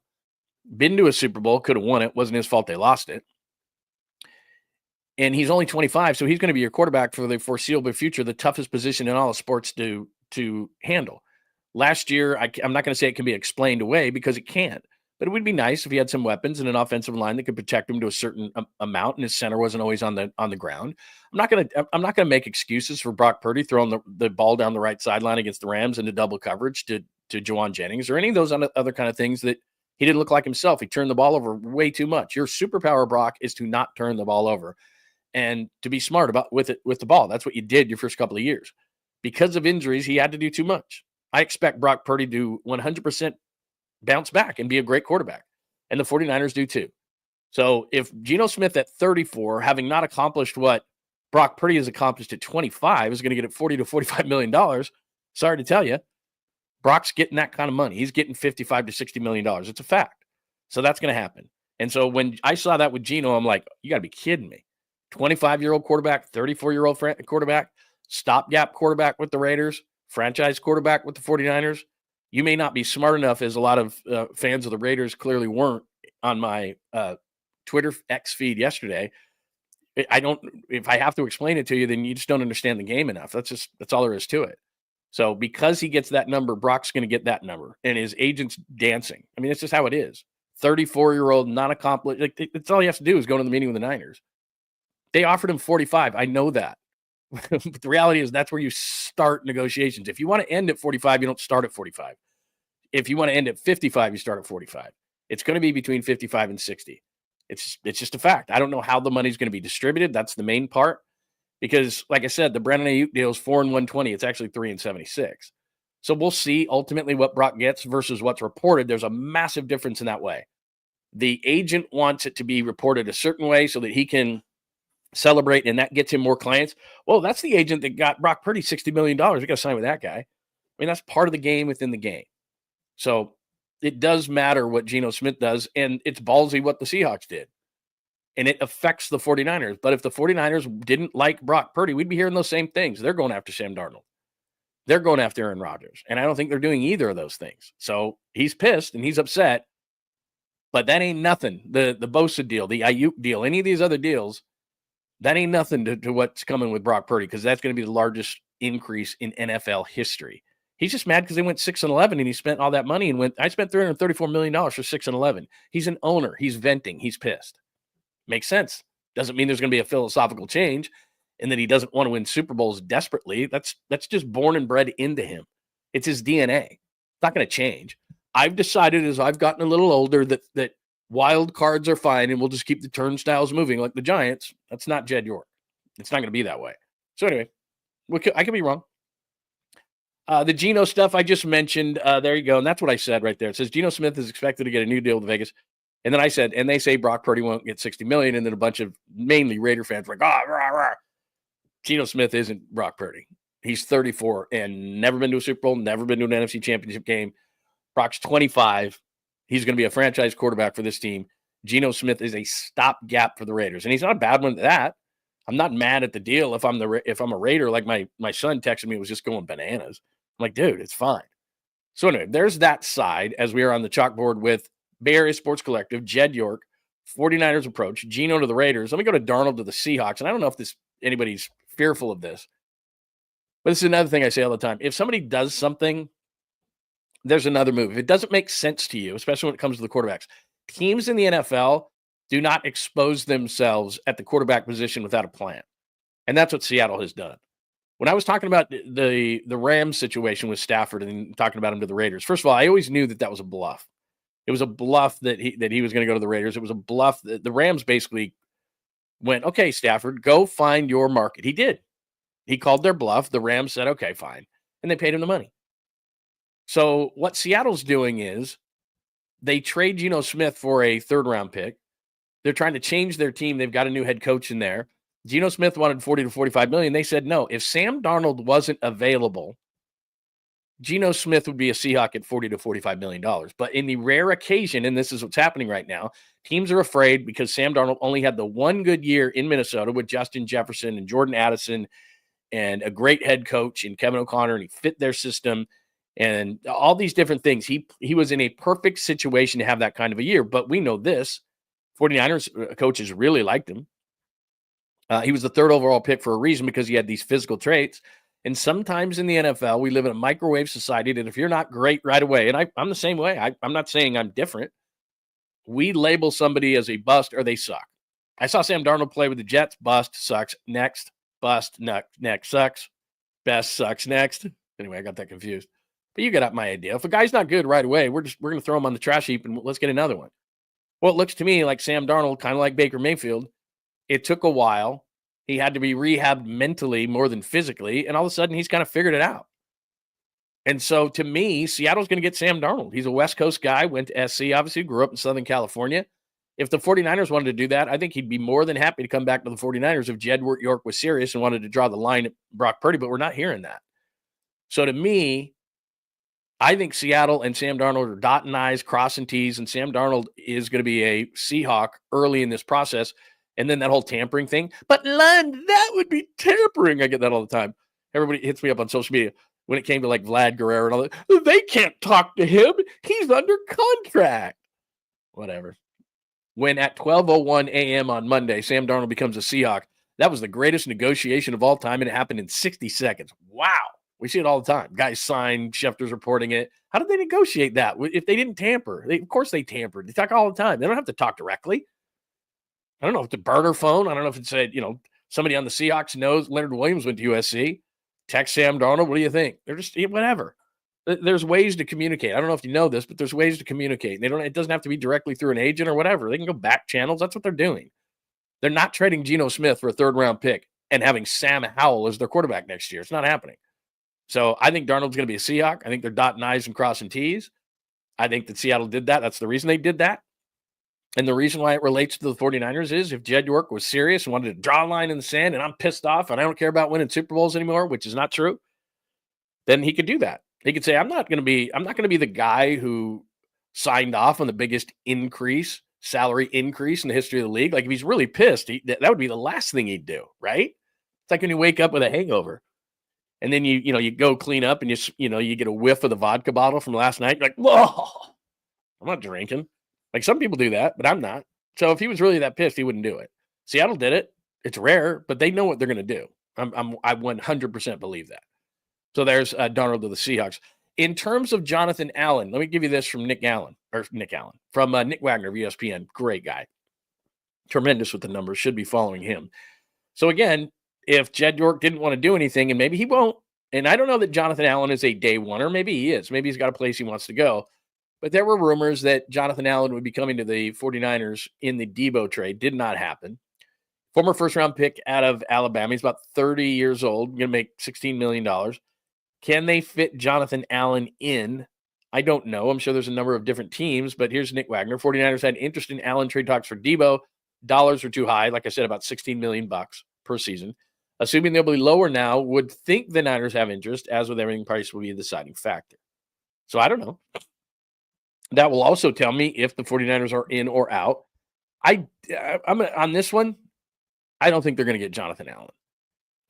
been to a Super Bowl, could have won it. Wasn't his fault they lost it. And he's only 25, so he's going to be your quarterback for the foreseeable future, the toughest position in all of sports to handle. Last year, I'm not going to say it can be explained away because it can't, but it would be nice if he had some weapons and an offensive line that could protect him to a certain amount, and his center wasn't always on the ground. I'm not going to make excuses for Brock Purdy throwing the ball down the right sideline against the Rams into double coverage to Juwan Jennings or any of those other kind of things that he didn't look like himself. He turned the ball over way too much. Your superpower, Brock, is to not turn the ball over and to be smart with the ball. That's what you did your first couple of years. Because of injuries, he had to do too much. I expect Brock Purdy to 100% bounce back and be a great quarterback. And the 49ers do too. So if Geno Smith at 34, having not accomplished what Brock Purdy has accomplished at 25, is going to get at $40 to $45 million, sorry to tell you, Brock's getting that kind of money. He's getting $55 to $60 million. It's a fact. So that's going to happen. And so when I saw that with Geno, I'm like, you got to be kidding me. 25-year-old quarterback, 34-year-old quarterback, stopgap quarterback with the Raiders, franchise quarterback with the 49ers. You may not be smart enough, as a lot of fans of the Raiders clearly weren't on my Twitter X feed yesterday. If I have to explain it to you, then you just don't understand the game enough. That's all there is to it. So because he gets that number, Brock's going to get that number, and his agent's dancing. I mean, it's just how it is. 34-year-old, not accomplished. That's all he has to do is go to the meeting with the Niners. They offered him 45. I know that. But the reality is that's where you start negotiations. If you want to end at 45, you don't start at 45. If you want to end at 55, you start at 45. It's going to be between 55 and 60. It's just a fact. I don't know how the money's going to be distributed. That's the main part. Because, like I said, the Brandon Ayuk deal is 4 and 120. It's actually 3 and 76. So we'll see ultimately what Brock gets versus what's reported. There's a massive difference in that way. The agent wants it to be reported a certain way so that he can celebrate, and that gets him more clients. Well, that's the agent that got Brock Purdy $60 million. We got to sign with that guy. I mean, that's part of the game within the game. So it does matter what Geno Smith does, and it's ballsy what the Seahawks did. And it affects the 49ers. But if the 49ers didn't like Brock Purdy, we'd be hearing those same things. They're going after Sam Darnold. They're going after Aaron Rodgers. And I don't think they're doing either of those things. So he's pissed and he's upset. But that ain't nothing. The Bosa deal, the Ayuk deal, any of these other deals, that ain't nothing to what's coming with Brock Purdy, because that's going to be the largest increase in NFL history. He's just mad because they went 6-11 and he spent all that money and I spent $334 million for 6-11. He's an owner. He's venting. He's pissed. Makes sense. Doesn't mean there's going to be a philosophical change and that he doesn't want to win Super Bowls desperately. That's just born and bred into him. It's his DNA. It's not going to change. I've decided as I've gotten a little older that wild cards are fine and we'll just keep the turnstiles moving like the Giants. That's not Jed York. It's not going to be that way. So anyway, I could be wrong. The Geno stuff I just mentioned, there you go. And that's what I said right there. It says Geno Smith is expected to get a new deal with Vegas. And then I said, and they say Brock Purdy won't get $60 million. And then a bunch of mainly Raider fans were like, rah, rah. Geno Smith isn't Brock Purdy. He's 34 and never been to a Super Bowl, never been to an NFC Championship game. Brock's 25. He's going to be a franchise quarterback for this team. Geno Smith is a stopgap for the Raiders. And he's not a bad one at that. I'm not mad at the deal if I'm a Raider, like my son texted me, was just going bananas. I'm like, dude, it's fine. So anyway, there's that side as we are on the chalkboard with Bay Area Sports Collective, Jed York, 49ers approach, Geno to the Raiders. Let me go to Darnold to the Seahawks. And I don't know if anybody's fearful of this, but this is another thing I say all the time. If somebody does something, there's another move. If it doesn't make sense to you, especially when it comes to the quarterbacks, teams in the NFL do not expose themselves at the quarterback position without a plan. And that's what Seattle has done. When I was talking about the Rams situation with Stafford and talking about him to the Raiders, first of all, I always knew that was a bluff. It was a bluff that he was going to go to the Raiders. It was a bluff that the Rams basically went, okay, Stafford, go find your market. He did. He called their bluff. The Rams said, okay, fine. And they paid him the money. So what Seattle's doing is they trade Geno Smith for a third-round pick. They're trying to change their team. They've got a new head coach in there. Geno Smith wanted 40 to 45 million. They said no. If Sam Darnold wasn't available, Geno Smith would be a Seahawk at $40 to $45 million. But in the rare occasion, and this is what's happening right now, teams are afraid because Sam Darnold only had the one good year in Minnesota with Justin Jefferson and Jordan Addison and a great head coach in Kevin O'Connor, and he fit their system and all these different things. He was in a perfect situation to have that kind of a year. But we know this, 49ers coaches really liked him. He was the third overall pick for a reason, because he had these physical traits. And sometimes in the NFL, we live in a microwave society that if you're not great right away, and I'm the same way. I'm not saying I'm different. We label somebody as a bust or they suck. I saw Sam Darnold play with the Jets. Bust, sucks, next. Bust, next, sucks. Best, sucks, next. Anyway, I got that confused. But you got my idea. If a guy's not good right away, we're going to throw him on the trash heap and let's get another one. Well, it looks to me like Sam Darnold, kind of like Baker Mayfield, it took a while. He had to be rehabbed mentally more than physically, and all of a sudden he's kind of figured it out. And so to me, Seattle's going to get Sam Darnold. He's a West Coast guy, went to SC, obviously, grew up in Southern California. If the 49ers wanted to do that, I think he'd be more than happy to come back to the 49ers if Jed York was serious and wanted to draw the line at Brock Purdy, but we're not hearing that. So to me, I think Seattle and Sam Darnold are dotting I's, crossing T's, and Sam Darnold is going to be a Seahawk early in this process. And then that whole tampering thing. But Lund, that would be tampering. I get that all the time. Everybody hits me up on social media when it came to like Vlad Guerrero and all that. They can't talk to him. He's under contract. Whatever. When at 12:01 a.m. on Monday, Sam Darnold becomes a Seahawk, that was the greatest negotiation of all time, and it happened in 60 seconds. Wow. We see it all the time. Guys sign, Schefter's reporting it. How did they negotiate that? If they didn't tamper, of course they tampered. They talk all the time. They don't have to talk directly. I don't know if it's a burner phone. I don't know if it's somebody on the Seahawks knows Leonard Williams went to USC. Text Sam Darnold. What do you think? They're just whatever. There's ways to communicate. I don't know if you know this, but there's ways to communicate. It doesn't have to be directly through an agent or whatever. They can go back channels. That's what they're doing. They're not trading Geno Smith for a 3rd-round pick and having Sam Howell as their quarterback next year. It's not happening. So I think Darnold's going to be a Seahawk. I think they're dotting I's and crossing T's. I think that Seattle did that. That's the reason they did that. And the reason why it relates to the 49ers is if Jed York was serious and wanted to draw a line in the sand and I'm pissed off and I don't care about winning Super Bowls anymore, which is not true, then he could do that. He could say, I'm not going to be the guy who signed off on the biggest salary increase in the history of the league. Like if he's really pissed, that would be the last thing he'd do, right? It's like when you wake up with a hangover and then you go clean up and you get a whiff of the vodka bottle from last night. You're like, whoa, I'm not drinking. Like some people do that, but I'm not. So if he was really that pissed, he wouldn't do it. Seattle did it. It's rare, but they know what they're going to do. I 100% believe that. So there's Darnold to the Seahawks. In terms of Jonathan Allen, let me give you this from Nick Allen, from Nick Wagner of ESPN. Great guy. Tremendous with the numbers. Should be following him. So again, if Jed York didn't want to do anything, and maybe he won't, and I don't know that Jonathan Allen is a day one, or maybe he is. Maybe he's got a place he wants to go. But there were rumors that Jonathan Allen would be coming to the 49ers in the Deebo trade. Did not happen. Former first-round pick out of Alabama. He's about 30 years old. Going to make $16 million. Can they fit Jonathan Allen in? I don't know. I'm sure there's a number of different teams, but here's Nick Wagner. 49ers had interest in Allen trade talks for Deebo. Dollars are too high. Like I said, about $16 million per season. Assuming they'll be lower now, would think the Niners have interest. As with everything, price will be a deciding factor. So I don't know. That will also tell me if the 49ers are in or out. I'm on this one, I don't think they're going to get Jonathan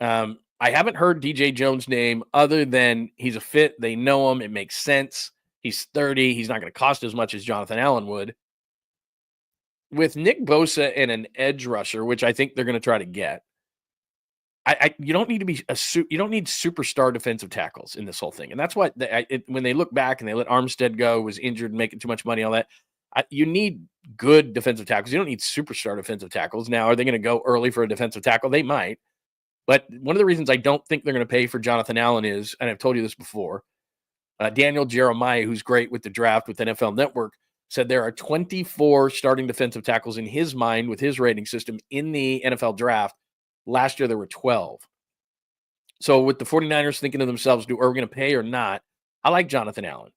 Allen. I haven't heard DJ Jones' name other than he's a fit. They know him. It makes sense. He's 30. He's not going to cost as much as Jonathan Allen would. With Nick Bosa and an edge rusher, which I think they're going to try to get, you don't need to be you don't need superstar defensive tackles in this whole thing. And that's what when they look back and they let Armstead go, was injured, making too much money, all that. You need good defensive tackles. You don't need superstar defensive tackles. Now, are they going to go early for a defensive tackle? They might. But one of the reasons I don't think they're going to pay for Jonathan Allen is, and I've told you this before, Daniel Jeremiah, who's great with the draft with NFL Network, said there are 24 starting defensive tackles in his mind with his rating system in the NFL draft. Last year, there were 12. So with the 49ers thinking to themselves, are we going to pay or not? I like Jonathan Allen.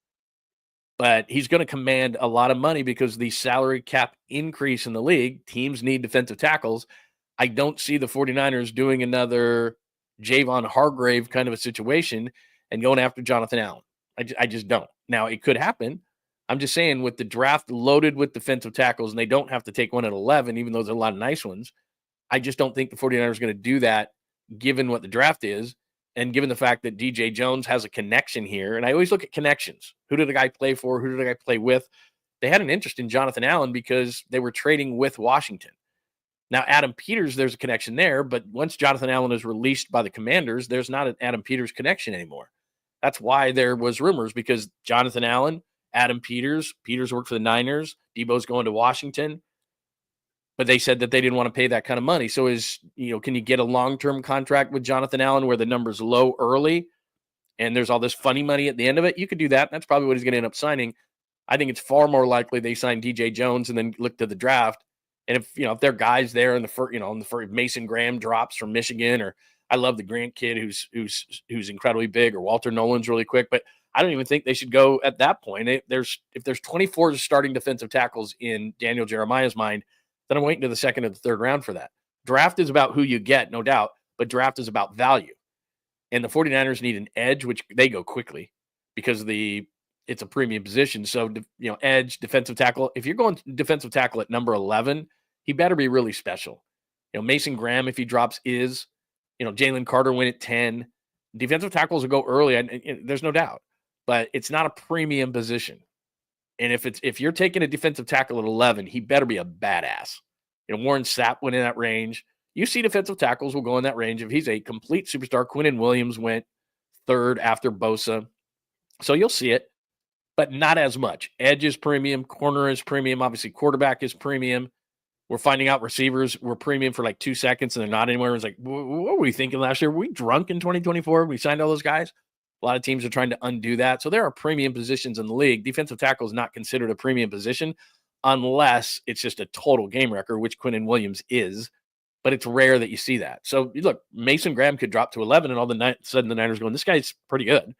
But he's going to command a lot of money because the salary cap increase in the league, teams need defensive tackles. I don't see the 49ers doing another Javon Hargrave kind of a situation and going after Jonathan Allen. I just don't. Now, it could happen. I'm just saying with the draft loaded with defensive tackles, and they don't have to take one at 11, even though there's a lot of nice ones, I just don't think the 49ers are going to do that given what the draft is and given the fact that DJ Jones has a connection here. And I always look at connections. Who did the guy play for? Who did the guy play with? They had an interest in Jonathan Allen because they were trading with Washington. Now, Adam Peters, there's a connection there, but once Jonathan Allen is released by the Commanders, there's not an Adam Peters connection anymore. That's why there was rumors, because Jonathan Allen, Adam Peters worked for the Niners, Deebo's going to Washington, but they said that they didn't want to pay that kind of money. So can you get a long-term contract with Jonathan Allen where the number's low early and there's all this funny money at the end of it? You could do that. That's probably what he's going to end up signing. I think it's far more likely they sign DJ Jones and then look to the draft. And if there are guys there in the first, Mason Graham drops from Michigan, or I love the Grant kid who's incredibly big, or Walter Nolan's really quick, but I don't even think they should go at that point. If there's 24 starting defensive tackles in Daniel Jeremiah's mind, then I'm waiting to the second or the third round for that. Draft is about who you get, no doubt, but draft is about value. And the 49ers need an edge, which they go quickly because it's a premium position. So, edge, defensive tackle. If you're going defensive tackle at number 11, he better be really special. Mason Graham, if he drops, Jalen Carter went at 10. Defensive tackles will go early, and there's no doubt. But it's not a premium position. And if you're taking a defensive tackle at 11, he better be a badass. Warren Sapp went in that range. You see defensive tackles will go in that range if he's a complete superstar. Quinnen Williams went third after Bosa. So you'll see it, but not as much. Edge is premium. Corner is premium. Obviously, quarterback is premium. We're finding out receivers were premium for like 2 seconds and they're not anymore. It's like, what were we thinking last year? Were we drunk in 2024? We signed all those guys. A lot of teams are trying to undo that. So there are premium positions in the league. Defensive tackle is not considered a premium position unless it's just a total game wrecker, which Quinnen Williams is. But it's rare that you see that. So look, Mason Graham could drop to 11 and all of a sudden the Niners going, this guy's pretty good.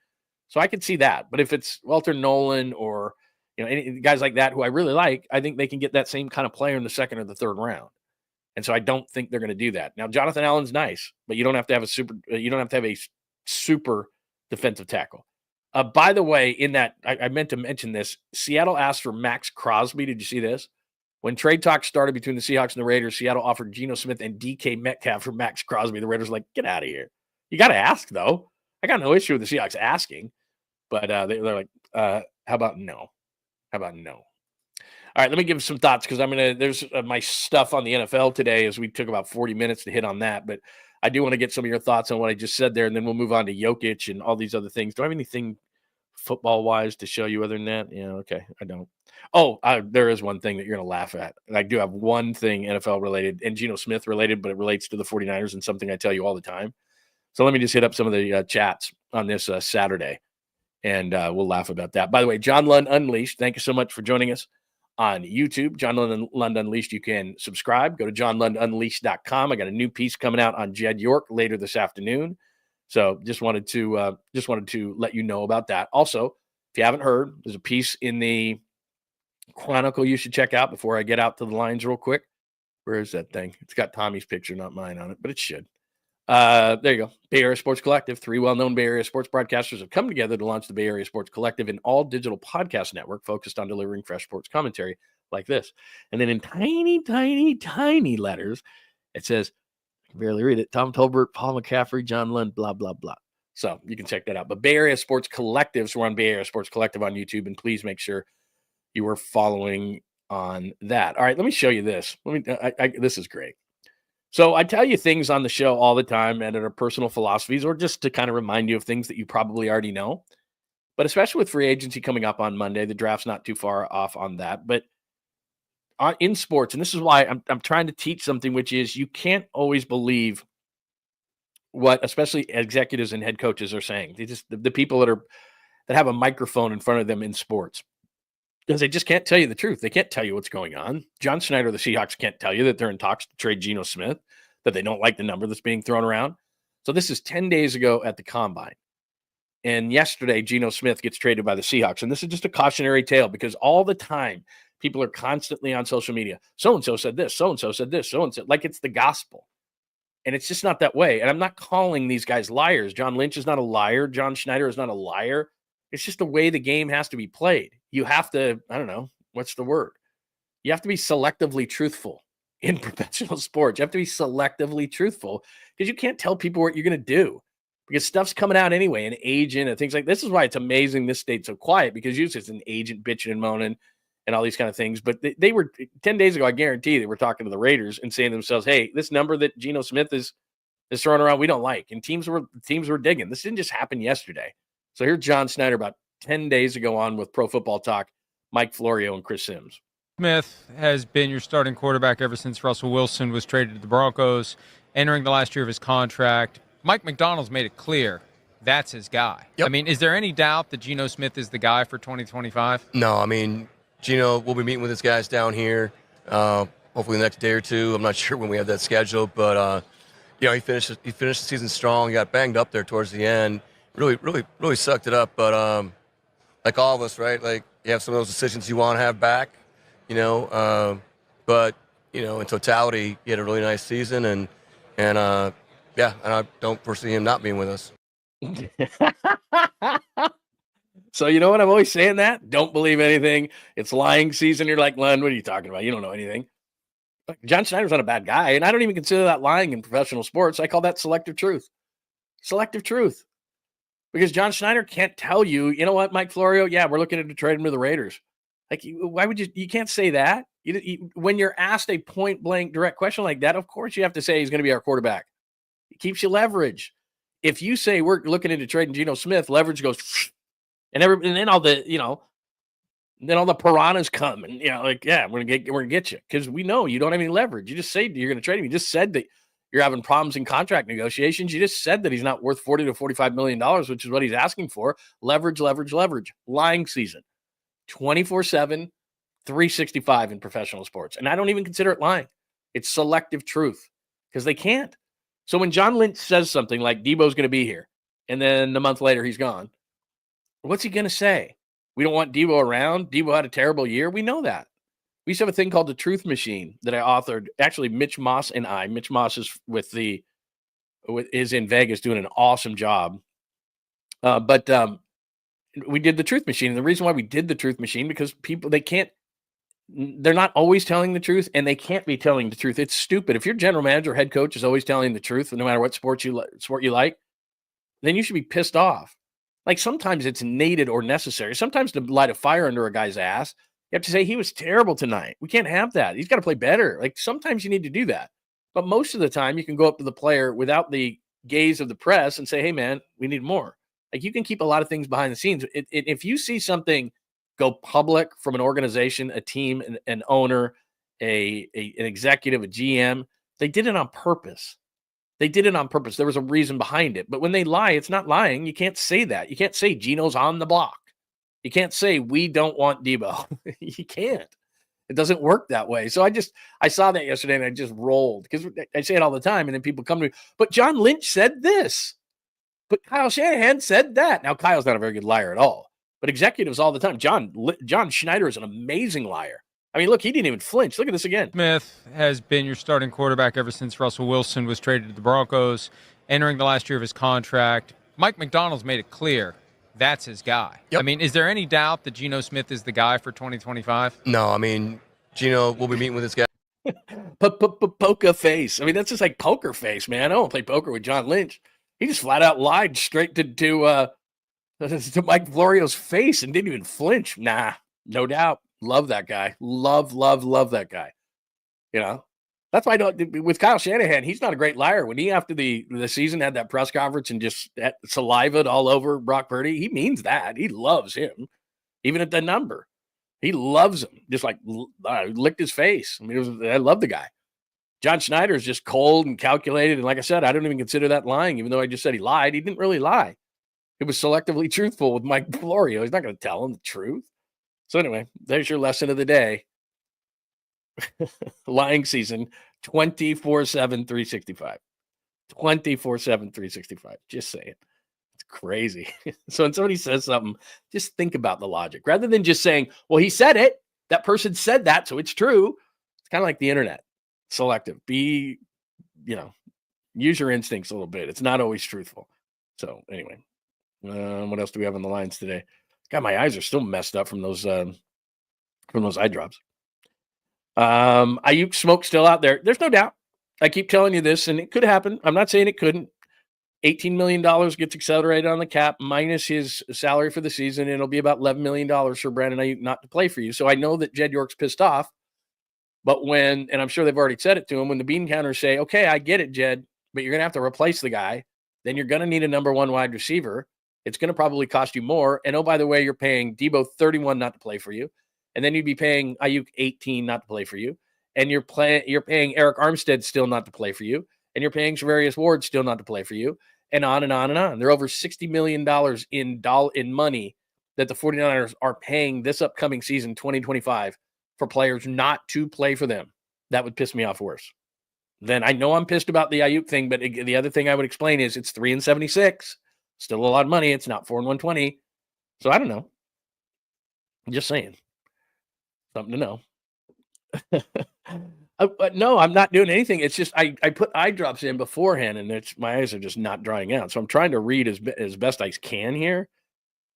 So I could see that. But if it's Walter Nolan or any guys like that who I really like, I think they can get that same kind of player in the second or the third round. And so I don't think they're going to do that. Now, Jonathan Allen's nice, but you don't have to have a super defensive tackle. By the way, in that, I meant to mention this. Seattle asked for Max Crosby. Did you see this? When trade talks started between the Seahawks and the Raiders, Seattle offered Geno Smith and DK Metcalf for Max Crosby. The Raiders were like, get out of here. You got to ask, though. I got no issue with the Seahawks asking. But they're like, how about no? How about no? All right, let me give some thoughts because there's my stuff on the NFL today as we took about 40 minutes to hit on that. But I do want to get some of your thoughts on what I just said there, and then we'll move on to Jokic and all these other things. Do I have anything football-wise to show you other than that? Yeah, okay, I don't. Oh, there is one thing that you're going to laugh at. And I do have one thing NFL-related and Geno Smith-related, but it relates to the 49ers and something I tell you all the time. So let me just hit up some of the chats on this Saturday, and we'll laugh about that. By the way, John Lund Unleashed, thank you so much for joining us on YouTube. John Lund Unleashed, you can subscribe. Go to johnlundunleashed.com. I got a new piece coming out on Jed York later this afternoon. So just wanted to let you know about that. Also, if you haven't heard, there's a piece in the Chronicle you should check out before I get out to the lines real quick. Where is that thing? It's got Tommy's picture, not mine on it, but it should. There you go. Bay Area Sports Collective. 3 well-known Bay Area sports broadcasters have come together to launch the Bay Area Sports Collective, an all-digital podcast network focused on delivering fresh sports commentary like this. And then in tiny, tiny, tiny letters, it says, I can barely read it, Tom Tolbert, Paul McCaffrey, John Lund, blah, blah, blah. So you can check that out. But Bay Area Sports Collective, so we're on Bay Area Sports Collective on YouTube, and please make sure you are following on that. All right, let me show you this. This is great. So I tell you things on the show all the time and at our personal philosophies, or just to kind of remind you of things that you probably already know. But especially with free agency coming up on Monday, the draft's not too far off on that. But in sports, and this is why I'm trying to teach something, which is you can't always believe what especially executives and head coaches are saying. They just the people that have a microphone in front of them in sports. Because they just can't tell you the truth. They can't tell you what's going on. John Schneider of the Seahawks can't tell you that they're in talks to trade Geno Smith, that they don't like the number that's being thrown around. So this is 10 days ago at the Combine. And yesterday, Geno Smith gets traded by the Seahawks. And this is just a cautionary tale because all the time, people are constantly on social media. So-and-so said this, so-and-so said this, so-and-so, like it's the gospel. And it's just not that way. And I'm not calling these guys liars. John Lynch is not a liar. John Schneider is not a liar. It's just the way the game has to be played. You have to, I don't know, what's the word? You have to be selectively truthful in professional sports. You have to be selectively truthful because you can't tell people what you're going to do because stuff's coming out anyway, an agent and things like this. Is why it's amazing this state's so quiet because usually it's an agent bitching and moaning and all these kind of things. But they were 10 days ago, I guarantee they were talking to the Raiders and saying to themselves, hey, this number that Geno Smith is throwing around, we don't like. And teams were digging. This didn't just happen yesterday. So here's John Schneider about 10 days ago on with Pro Football Talk, Mike Florio and Chris Sims. Smith has been your starting quarterback ever since Russell Wilson was traded to the Broncos, entering the last year of his contract. Mike McDonald's made it clear that's his guy. Yep. I mean, is there any doubt that Geno Smith is the guy for 2025? No, I mean, Geno, we'll be meeting with his guys down here hopefully the next day or two. I'm not sure when we have that scheduled, but he finished the season strong. He got banged up there towards the end. Really sucked it up, but like all of us, right? Like you have some of those decisions you want to have back, but in totality, he had a really nice season, and I don't foresee him not being with us. So you know what? I'm always saying that. Don't believe anything. It's lying season. You're like, Lund, what are you talking about? You don't know anything. John Schneider's not a bad guy, and I don't even consider that lying in professional sports. I call that selective truth. Selective truth. Because John Schneider can't tell you, you know what, Mike Florio? Yeah, we're looking to trade him to the Raiders. Like, why would you can't say that. When you're asked a point blank direct question like that, of course you have to say he's going to be our quarterback. It keeps you leverage. If you say we're looking into trading Geno Smith, leverage goes, and then all the, Then all the piranhas come and, like, yeah, we're gonna get you because we know you don't have any leverage. You just say you're gonna trade him. You just said that you're having problems in contract negotiations. You just said that he's not worth $40 to $45 million, which is what he's asking for. Leverage. Lying season. 24/7, 365 in professional sports. And I don't even consider it lying. It's selective truth because they can't. So when John Lynch says something like Debo's going to be here, and then a month later he's gone, what's he going to say? We don't want Debo around. Debo had a terrible year. We know that. We used to have a thing called the Truth Machine that I authored. Actually, Mitch Moss and I. Mitch Moss is is in Vegas doing an awesome job. But we did the Truth Machine. And the reason why we did the Truth Machine, because they're not always telling the truth, and they can't be telling the truth. It's stupid. If your general manager or head coach is always telling the truth, no matter what sport you like, then you should be pissed off. Like, sometimes it's needed or necessary. Sometimes to light a fire under a guy's ass, you have to say he was terrible tonight. We can't have that. He's got to play better. Like, sometimes you need to do that. But most of the time, you can go up to the player without the gaze of the press and say, hey, man, we need more. Like, you can keep a lot of things behind the scenes. If you see something go public from an organization, a team, an owner, an executive, a GM, they did it on purpose. There was a reason behind it. But when they lie, it's not lying. You can't say that. You can't say Geno's on the block. You can't say we don't want Debo. You can't. It doesn't work that way. So I saw that yesterday and I just rolled because I say it all the time. And then people come to me, but John Lynch said this. But Kyle Shanahan said that. Now, Kyle's not a very good liar at all. But executives all the time. John Schneider is an amazing liar. I mean, look, he didn't even flinch. Look at this again. Smith has been your starting quarterback ever since Russell Wilson was traded to the Broncos, entering the last year of his contract. Mike McDonald's made it clear that's his guy. Yep. I mean, is there any doubt that Geno Smith is the guy for 2025? No, I mean, Gino will be meeting with this guy. Poker face. I mean, that's just like poker face, man. I don't play poker with John Lynch. He just flat out lied straight to Mike Florio's face and didn't even flinch. Nah, no doubt. Love that guy. Love that guy. That's why I don't. With Kyle Shanahan, he's not a great liar. When he, after the season, had that press conference and just salivaed all over Brock Purdy, he means that. He loves him, even at the number. He loves him. Just like licked his face. I mean, I love the guy. John Schneider is just cold and calculated. And like I said, I don't even consider that lying, even though I just said he lied. He didn't really lie. He was selectively truthful with Mike Florio. He's not going to tell him the truth. So anyway, there's your lesson of the day. Lying season, 24/7, 365. 24/7, 365. Just saying. It's crazy. So when somebody says something, just think about the logic. Rather than just saying, well, he said it. That person said that, so it's true. It's kind of like the internet. Selective. Use your instincts a little bit. It's not always truthful. So anyway, what else do we have on the lines today? God, my eyes are still messed up from those eye drops. Ayuk smoke still out there. There's no doubt. I keep telling you this, and it could happen. I'm not saying it couldn't. $18 million gets accelerated on the cap minus his salary for the season. And it'll be about $11 million for Brandon Ayuk not to play for you. So I know that Jed York's pissed off. But and I'm sure they've already said it to him, when the bean counters say, okay, I get it, Jed, but you're going to have to replace the guy. Then you're going to need a number one wide receiver. It's going to probably cost you more. And oh, by the way, you're paying Debo $31 not to play for you. And then you'd be paying Ayuk $18 not to play for you. And you're paying Eric Armstead still not to play for you. And you're paying Charvarius Ward still not to play for you. And on and on and on. They're over $60 million in money that the 49ers are paying this upcoming season, 2025, for players not to play for them. That would piss me off worse. Then I know I'm pissed about the Ayuk thing, but the other thing I would explain is it's 3-76. Still a lot of money. It's not 4-120. So I don't know. I'm just saying. Something to know. No, I'm not doing anything. It's just I put eye drops in beforehand, and my eyes are just not drying out. So I'm trying to read as best I can here.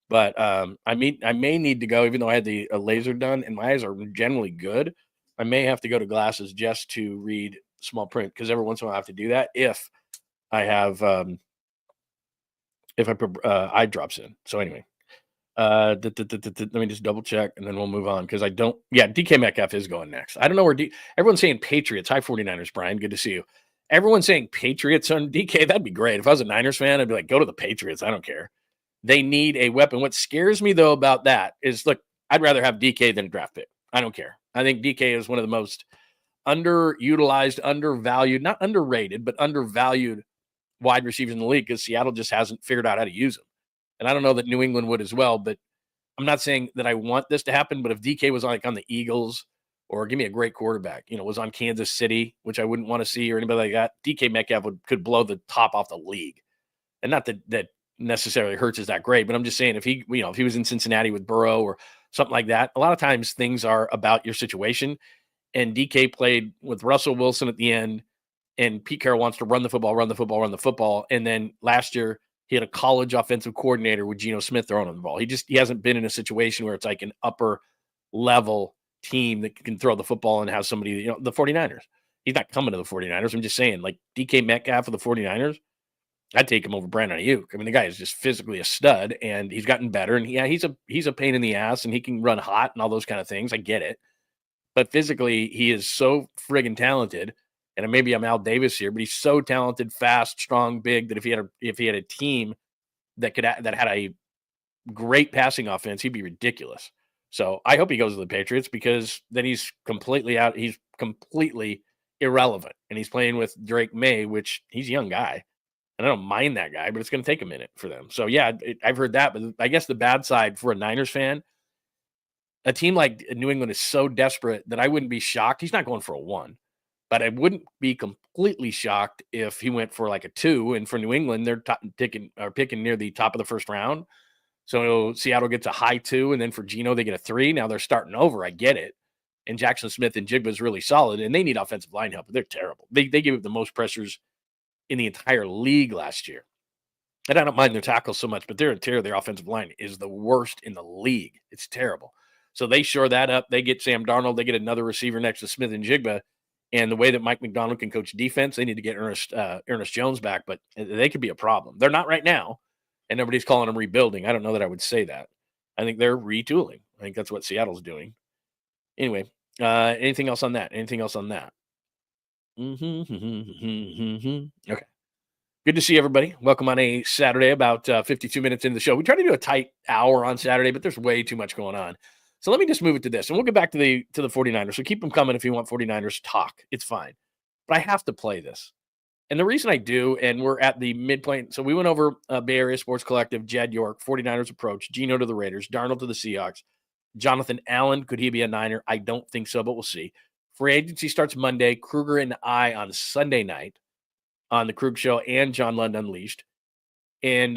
But I may need to go, even though I had the laser done, and my eyes are generally good. I may have to go to glasses just to read small print, because every once in a while I have to do that if I have if I put eye drops in. So anyway. Let me just double check and then we'll move on, because DK Metcalf is going next. I don't know where everyone's saying Patriots. Hi 49ers, Brian. Good to see you. Everyone's saying Patriots on DK. That'd be great. If I was a Niners fan, I'd be like, go to the Patriots. I don't care. They need a weapon. What scares me though about that is, look, I'd rather have DK than a draft pick. I don't care. I think DK is one of the most underutilized, undervalued, not underrated, but undervalued wide receivers in the league because Seattle just hasn't figured out how to use them. And I don't know that New England would as well, but I'm not saying that I want this to happen. But if DK was like on the Eagles or give me a great quarterback, was on Kansas City, which I wouldn't want to see or anybody like that, DK Metcalf could blow the top off the league. And not that necessarily Hurts is that great, but I'm just saying if he was in Cincinnati with Burrow or something like that, a lot of times things are about your situation. And DK played with Russell Wilson at the end, and Pete Carroll wants to run the football. And then last year he had a college offensive coordinator with Geno Smith throwing on the ball. He hasn't been in a situation where it's like an upper level team that can throw the football and have somebody, the 49ers. He's not coming to the 49ers. I'm just saying, like DK Metcalf for the 49ers, I'd take him over Brandon Ayuk. I mean, the guy is just physically a stud, and he's gotten better. And yeah, he's a pain in the ass, and he can run hot and all those kind of things. I get it. But physically, he is so friggin' talented. And maybe I'm Al Davis here, but he's so talented, fast, strong, big that if he had a team that had a great passing offense, he'd be ridiculous. So I hope he goes to the Patriots because then he's completely out. He's completely irrelevant, and he's playing with Drake May, which he's a young guy, and I don't mind that guy, but it's going to take a minute for them. So yeah, I've heard that, but I guess the bad side for a Niners fan. A team like New England is so desperate that I wouldn't be shocked. He's not going for a 1, but I wouldn't be completely shocked if he went for like a 2. And for New England, they're picking near the top of the first round. So Seattle gets a high 2, and then for Geno, they get a 3. Now they're starting over. I get it. And Jackson Smith and Jigba is really solid, and they need offensive line help. But they're terrible. They gave up the most pressures in the entire league last year. And I don't mind their tackles so much, but their interior, their offensive line is the worst in the league. It's terrible. So they shore that up. They get Sam Darnold. They get another receiver next to Smith and Jigba. And the way that Mike McDonald can coach defense, they need to get Ernest Jones back, but they could be a problem. They're not right now, and nobody's calling them rebuilding. I don't know that I would say that. I think they're retooling. I think that's what Seattle's doing. Anyway, anything else on that? Okay. Good to see everybody. Welcome on a Saturday, about 52 minutes into the show. We try to do a tight hour on Saturday, but there's way too much going on. So let me just move it to this, and we'll get back to the 49ers. So keep them coming if you want 49ers talk. It's fine. But I have to play this. And the reason I do, and we're at the midpoint, so we went over Bay Area Sports Collective, Jed York, 49ers approach, Geno to the Raiders, Darnold to the Seahawks, Jonathan Allen, could he be a Niner? I don't think so, but we'll see. Free agency starts Monday, Kruger and I on Sunday night on the Krug Show and John Lund Unleashed. And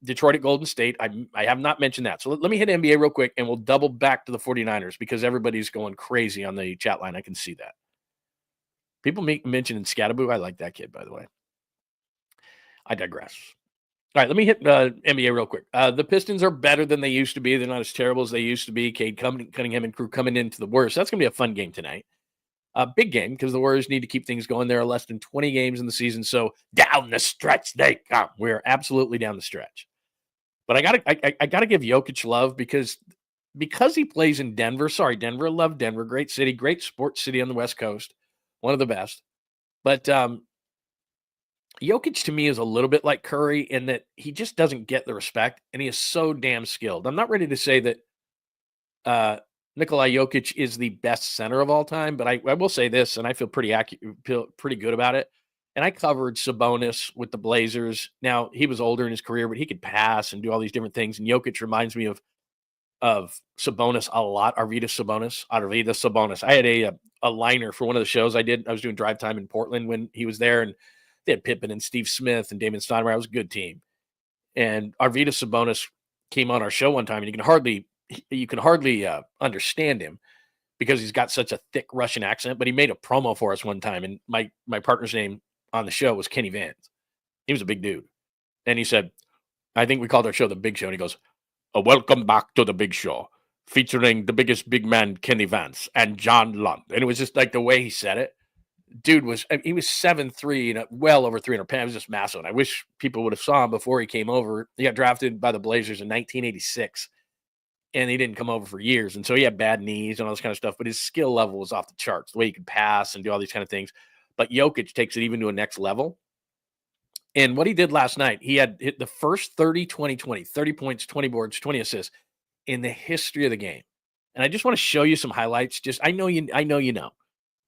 Detroit at Golden State, I have not mentioned that. So let me hit NBA real quick, and we'll double back to the 49ers because everybody's going crazy on the chat line. I can see that. People mentioning Scattaboo. I like that kid, by the way. I digress. All right, let me hit NBA real quick. The Pistons are better than they used to be. They're not as terrible as they used to be. Cade Cunningham and crew coming into the worst. That's going to be a fun game tonight. A big game because the Warriors need to keep things going. There are less than 20 games in the season, so down the stretch they come. We're absolutely down the stretch. But I gotta give Jokic love because he plays in Denver. Sorry, Denver. Love Denver. Great city, great sports city on the West Coast. One of the best. But Jokic to me is a little bit like Curry in that he just doesn't get the respect, and he is so damn skilled. I'm not ready to say that Nikola Jokic is the best center of all time, but I will say this, and I feel pretty good about it. And I covered Sabonis with the Blazers. Now, he was older in his career, but he could pass and do all these different things. And Jokic reminds me of Sabonis a lot. Arvydas Sabonis. I had a liner for one of the shows I did. I was doing drive time in Portland when he was there, and they had Pippen and Steve Smith and Damon Stoudemire. It was a good team. And Arvydas Sabonis came on our show one time, and you can hardly understand him because he's got such a thick Russian accent, but he made a promo for us one time. And my partner's name on the show was Kenny Vance. He was a big dude. And he said, I think we called our show The Big Show. And he goes, welcome back to The Big Show, featuring the biggest big man, Kenny Vance, and John Lund. And it was just like the way he said it. Dude was 7'3" and well over 300 pounds. He was just massive. And I wish people would have saw him before he came over. He got drafted by the Blazers in 1986. And he didn't come over for years. And so he had bad knees and all this kind of stuff, but his skill level was off the charts, the way he could pass and do all these kind of things. But Jokic takes it even to a next level. And what he did last night, he had hit the first 30 points, 20 boards, 20 assists in the history of the game. And I just want to show you some highlights. I know you know.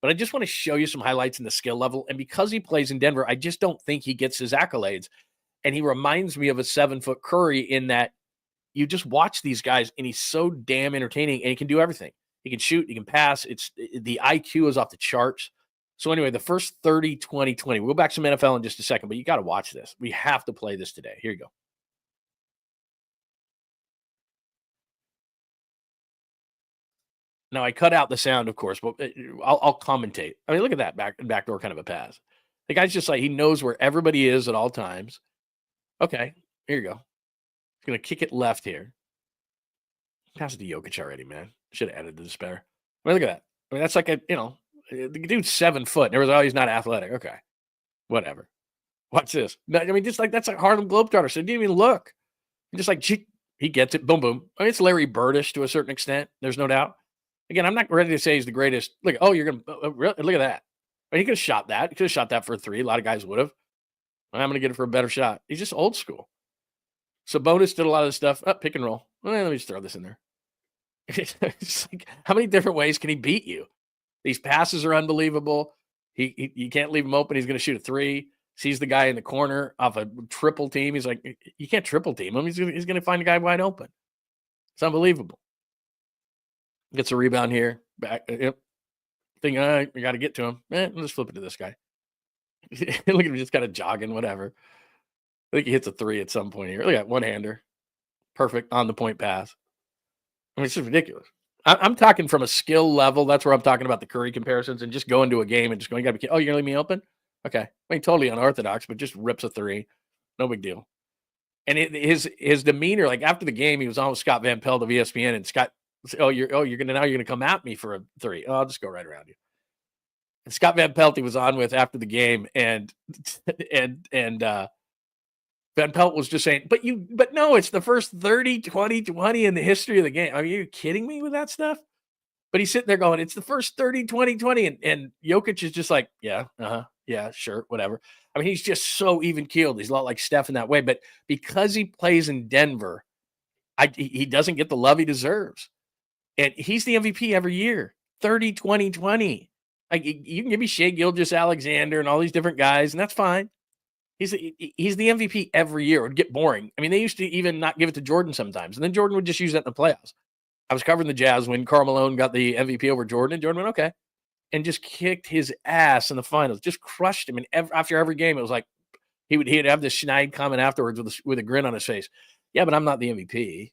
But I just want to show you some highlights in the skill level. And because he plays in Denver, I just don't think he gets his accolades. And he reminds me of a 7-foot Curry in that you just watch these guys and he's so damn entertaining and he can do everything. He can shoot, he can pass. The IQ is off the charts. So anyway, the first 30, 20, 20. We'll go back to some NFL in just a second, but you got to watch this. We have to play this today. Here you go. Now, I cut out the sound, of course, but I'll commentate. I mean, look at that backdoor kind of a pass. The guy's just like, he knows where everybody is at all times. Okay, here you go. He's going to kick it left here. Pass it to Jokic already, man. Should have added the despair. I mean, look at that. I mean, that's like the dude's 7 foot. And everyone's, oh, he's not athletic. Okay, whatever. Watch this. I mean, just like that's like Harlem Globetrotter. So he didn't even look. Just like, he gets it. Boom, boom. I mean, it's Larry Birdish to a certain extent. There's no doubt. Again, I'm not ready to say he's the greatest. Look, you're going to look at that. I mean, he could have shot that. He could have shot that for a 3. A lot of guys would have. I'm going to get it for a better shot. He's just old school. Sabonis did a lot of the stuff. Pick and roll. Well, let me just throw this in there. It's like, how many different ways can he beat you? These passes are unbelievable. You can't leave him open. He's going to shoot a 3. Sees the guy in the corner off a triple team. He's like, you can't triple team him. He's going to find a guy wide open. It's unbelievable. Gets a rebound here. Back. Yep. Think, we got to get to him. Let's flip it to this guy. Look at him just kind of jogging, whatever. I think he hits a 3 at some point here. Look at that one-hander. Perfect on the point pass. I mean, it's just ridiculous. I'm talking from a skill level. That's where I'm talking about the Curry comparisons and just going to a game and just going, you're going to leave me open? Okay. I mean, totally unorthodox, but just rips a 3. No big deal. And his demeanor, like after the game, he was on with Scott Van Pelt of ESPN, and Scott, you're gonna come at me for a 3. I'll just go right around you. And Scott Van Pelt he was on with after the game, and Van Pelt was just saying, but no, it's the first 30, 20, 20 in the history of the game. I mean, are you kidding me with that stuff? But he's sitting there going, it's the first 30, 20, 20. And Jokic is just like, yeah, yeah, sure, whatever. I mean, he's just so even keeled. He's a lot like Steph in that way. But because he plays in Denver, he doesn't get the love he deserves. And he's the MVP every year, 30, 20, 20. Like, you can give me Shai Gilgeous-Alexander and all these different guys, and that's fine. He's the MVP every year. It would get boring. I mean, they used to even not give it to Jordan sometimes, and then Jordan would just use that in the playoffs. I was covering the Jazz when Karl Malone got the MVP over Jordan, and Jordan went, okay, and just kicked his ass in the finals, just crushed him. And after every game, it was like he'd have this snide comment afterwards with a grin on his face. Yeah, but I'm not the MVP.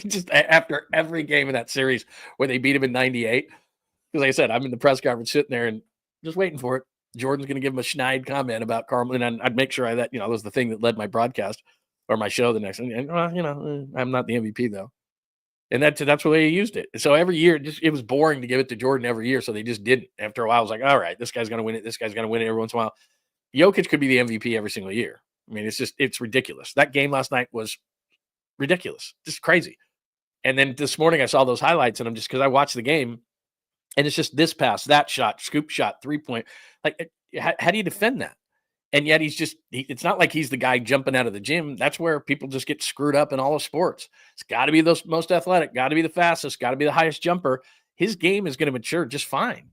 Just after every game of that series where they beat him in 98, because like I said, I'm in the press conference sitting there and just waiting for it. Jordan's going to give him a snide comment about Carl, and I'd make sure that was the thing that led my broadcast or my show the next. And I'm not the MVP though, and that's the way he used it. So every year, it was boring to give it to Jordan every year, so they just didn't. After a while, I was like, all right, this guy's going to win it. This guy's going to win it every once in a while. Jokic could be the MVP every single year. I mean, it's ridiculous. That game last night was ridiculous, just crazy. And then this morning I saw those highlights, and I'm just, because I watched the game. And it's just this pass, that shot, scoop shot, 3-point. Like, how do you defend that? And yet it's not like he's the guy jumping out of the gym. That's where people just get screwed up in all of sports. It's got to be the most athletic, got to be the fastest, got to be the highest jumper. His game is going to mature just fine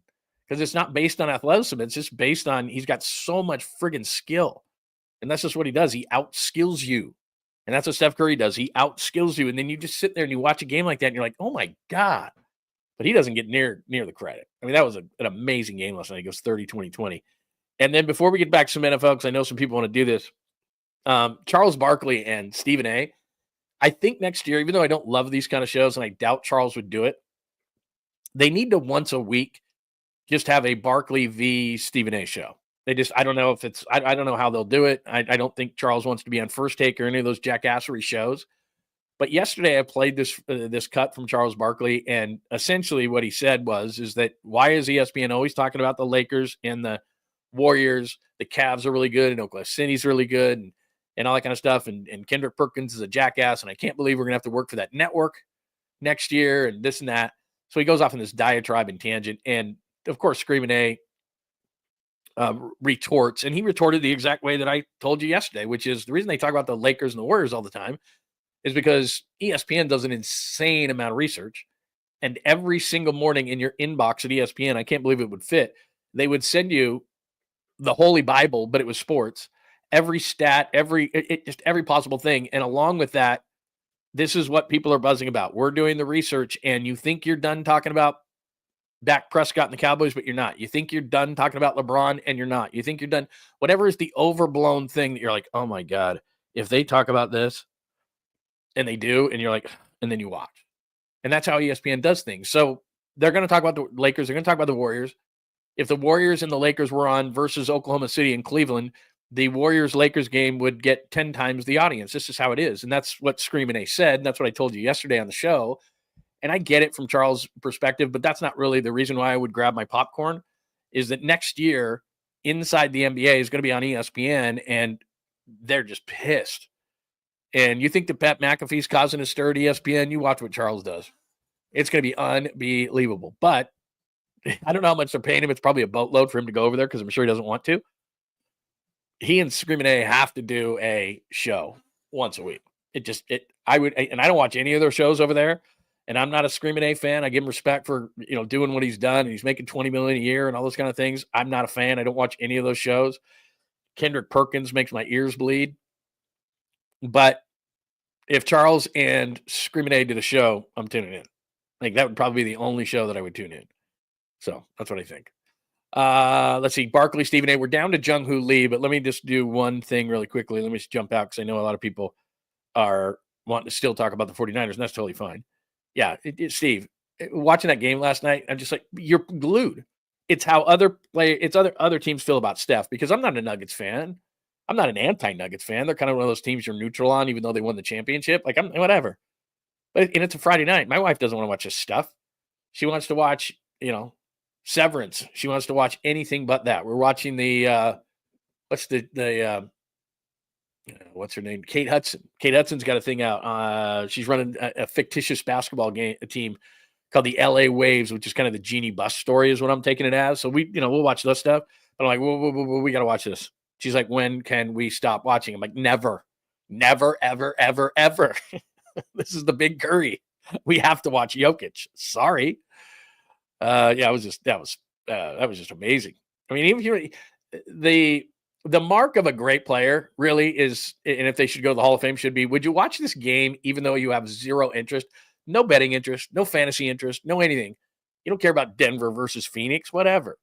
because it's not based on athleticism. It's just based on he's got so much friggin' skill. And that's just what he does. He outskills you. And that's what Steph Curry does. He outskills you. And then you just sit there and you watch a game like that and you're like, oh, my God. But he doesn't get near the credit. I mean, that was an amazing game last night. He goes 30, 20, 20. And then before we get back to some NFL, because I know some people want to do this, Charles Barkley and Stephen A., I think next year, even though I don't love these kind of shows, and I doubt Charles would do it, they need to once a week just have a Barkley v. Stephen A. show. I don't know if I don't know how they'll do it. I don't think Charles wants to be on First Take or any of those jackassery shows. But yesterday I played this cut from Charles Barkley, and essentially what he said is that why is ESPN always talking about the Lakers and the Warriors? The Cavs are really good, and Oklahoma City's really good, and all that kind of stuff. And Kendrick Perkins is a jackass, and I can't believe we're going to have to work for that network next year, and this and that. So he goes off in this diatribe and tangent, and of course, Screaming A retorts, and he retorted the exact way that I told you yesterday, which is the reason they talk about the Lakers and the Warriors all the time is because ESPN does an insane amount of research. And every single morning in your inbox at ESPN, I can't believe it would fit, they would send you the Holy Bible, but it was sports. Every stat, just every possible thing. And along with that, this is what people are buzzing about. We're doing the research, and you think you're done talking about Dak Prescott and the Cowboys, but you're not. You think you're done talking about LeBron, and you're not. You think you're done. Whatever is the overblown thing that you're like, oh my God, if they talk about this, and they do, and you're like, and then you watch. And that's how ESPN does things. So they're going to talk about the Lakers. They're going to talk about the Warriors. If the Warriors and the Lakers were on versus Oklahoma City and Cleveland, the Warriors-Lakers game would get 10 times the audience. This is how it is. And that's what 𝐼𝐸 said. And that's what I told you yesterday on the show. And I get it from Charles' perspective, but that's not really the reason why I would grab my popcorn, is that next year, Inside the NBA is going to be on ESPN, and they're just pissed. And you think that Pat McAfee's causing a stir at ESPN, you watch what Charles does. It's going to be unbelievable. But I don't know how much they're paying him. It's probably a boatload for him to go over there because I'm sure he doesn't want to. He and 𝐼𝐸 have to do a show once a week. I don't watch any of their shows over there. And I'm not a 𝐼𝐸 fan. I give him respect for, doing what he's done. And he's making $20 million a year and all those kind of things. I'm not a fan. I don't watch any of those shows. Kendrick Perkins makes my ears bleed. But if Charles and 𝐼𝐸 did a show, I'm tuning in. Like, that would probably be the only show that I would tune in. So that's what I think. Let's see. Barkley, Stephen A. We're down to Jung-Hoo Lee, but let me just do one thing really quickly. Let me just jump out because I know a lot of people are wanting to still talk about the 49ers, and that's totally fine. Yeah, Steve, watching that game last night, I'm just like, you're glued. It's how other teams feel about Steph, because I'm not a Nuggets fan. I'm not an anti-Nuggets fan. They're kind of one of those teams you're neutral on, even though they won the championship. Like, I'm whatever. And it's a Friday night. My wife doesn't want to watch this stuff. She wants to watch, Severance. She wants to watch anything but that. We're watching the what's her name? Kate Hudson. Kate Hudson's got a thing out. She's running a fictitious basketball team called the LA Waves, which is kind of the Genie bus story is what I'm taking it as. So we'll watch this stuff. But I'm like, whoa, we got to watch this. She's like, when can we stop watching? I'm like, never, ever, ever, ever. This is the big curry. We have to watch Jokic. Sorry. That was just amazing. I mean, even if the mark of a great player really is, and if they should go to the Hall of Fame, should be, would you watch this game even though you have zero interest, no betting interest, no fantasy interest, no anything? You don't care about Denver versus Phoenix, whatever.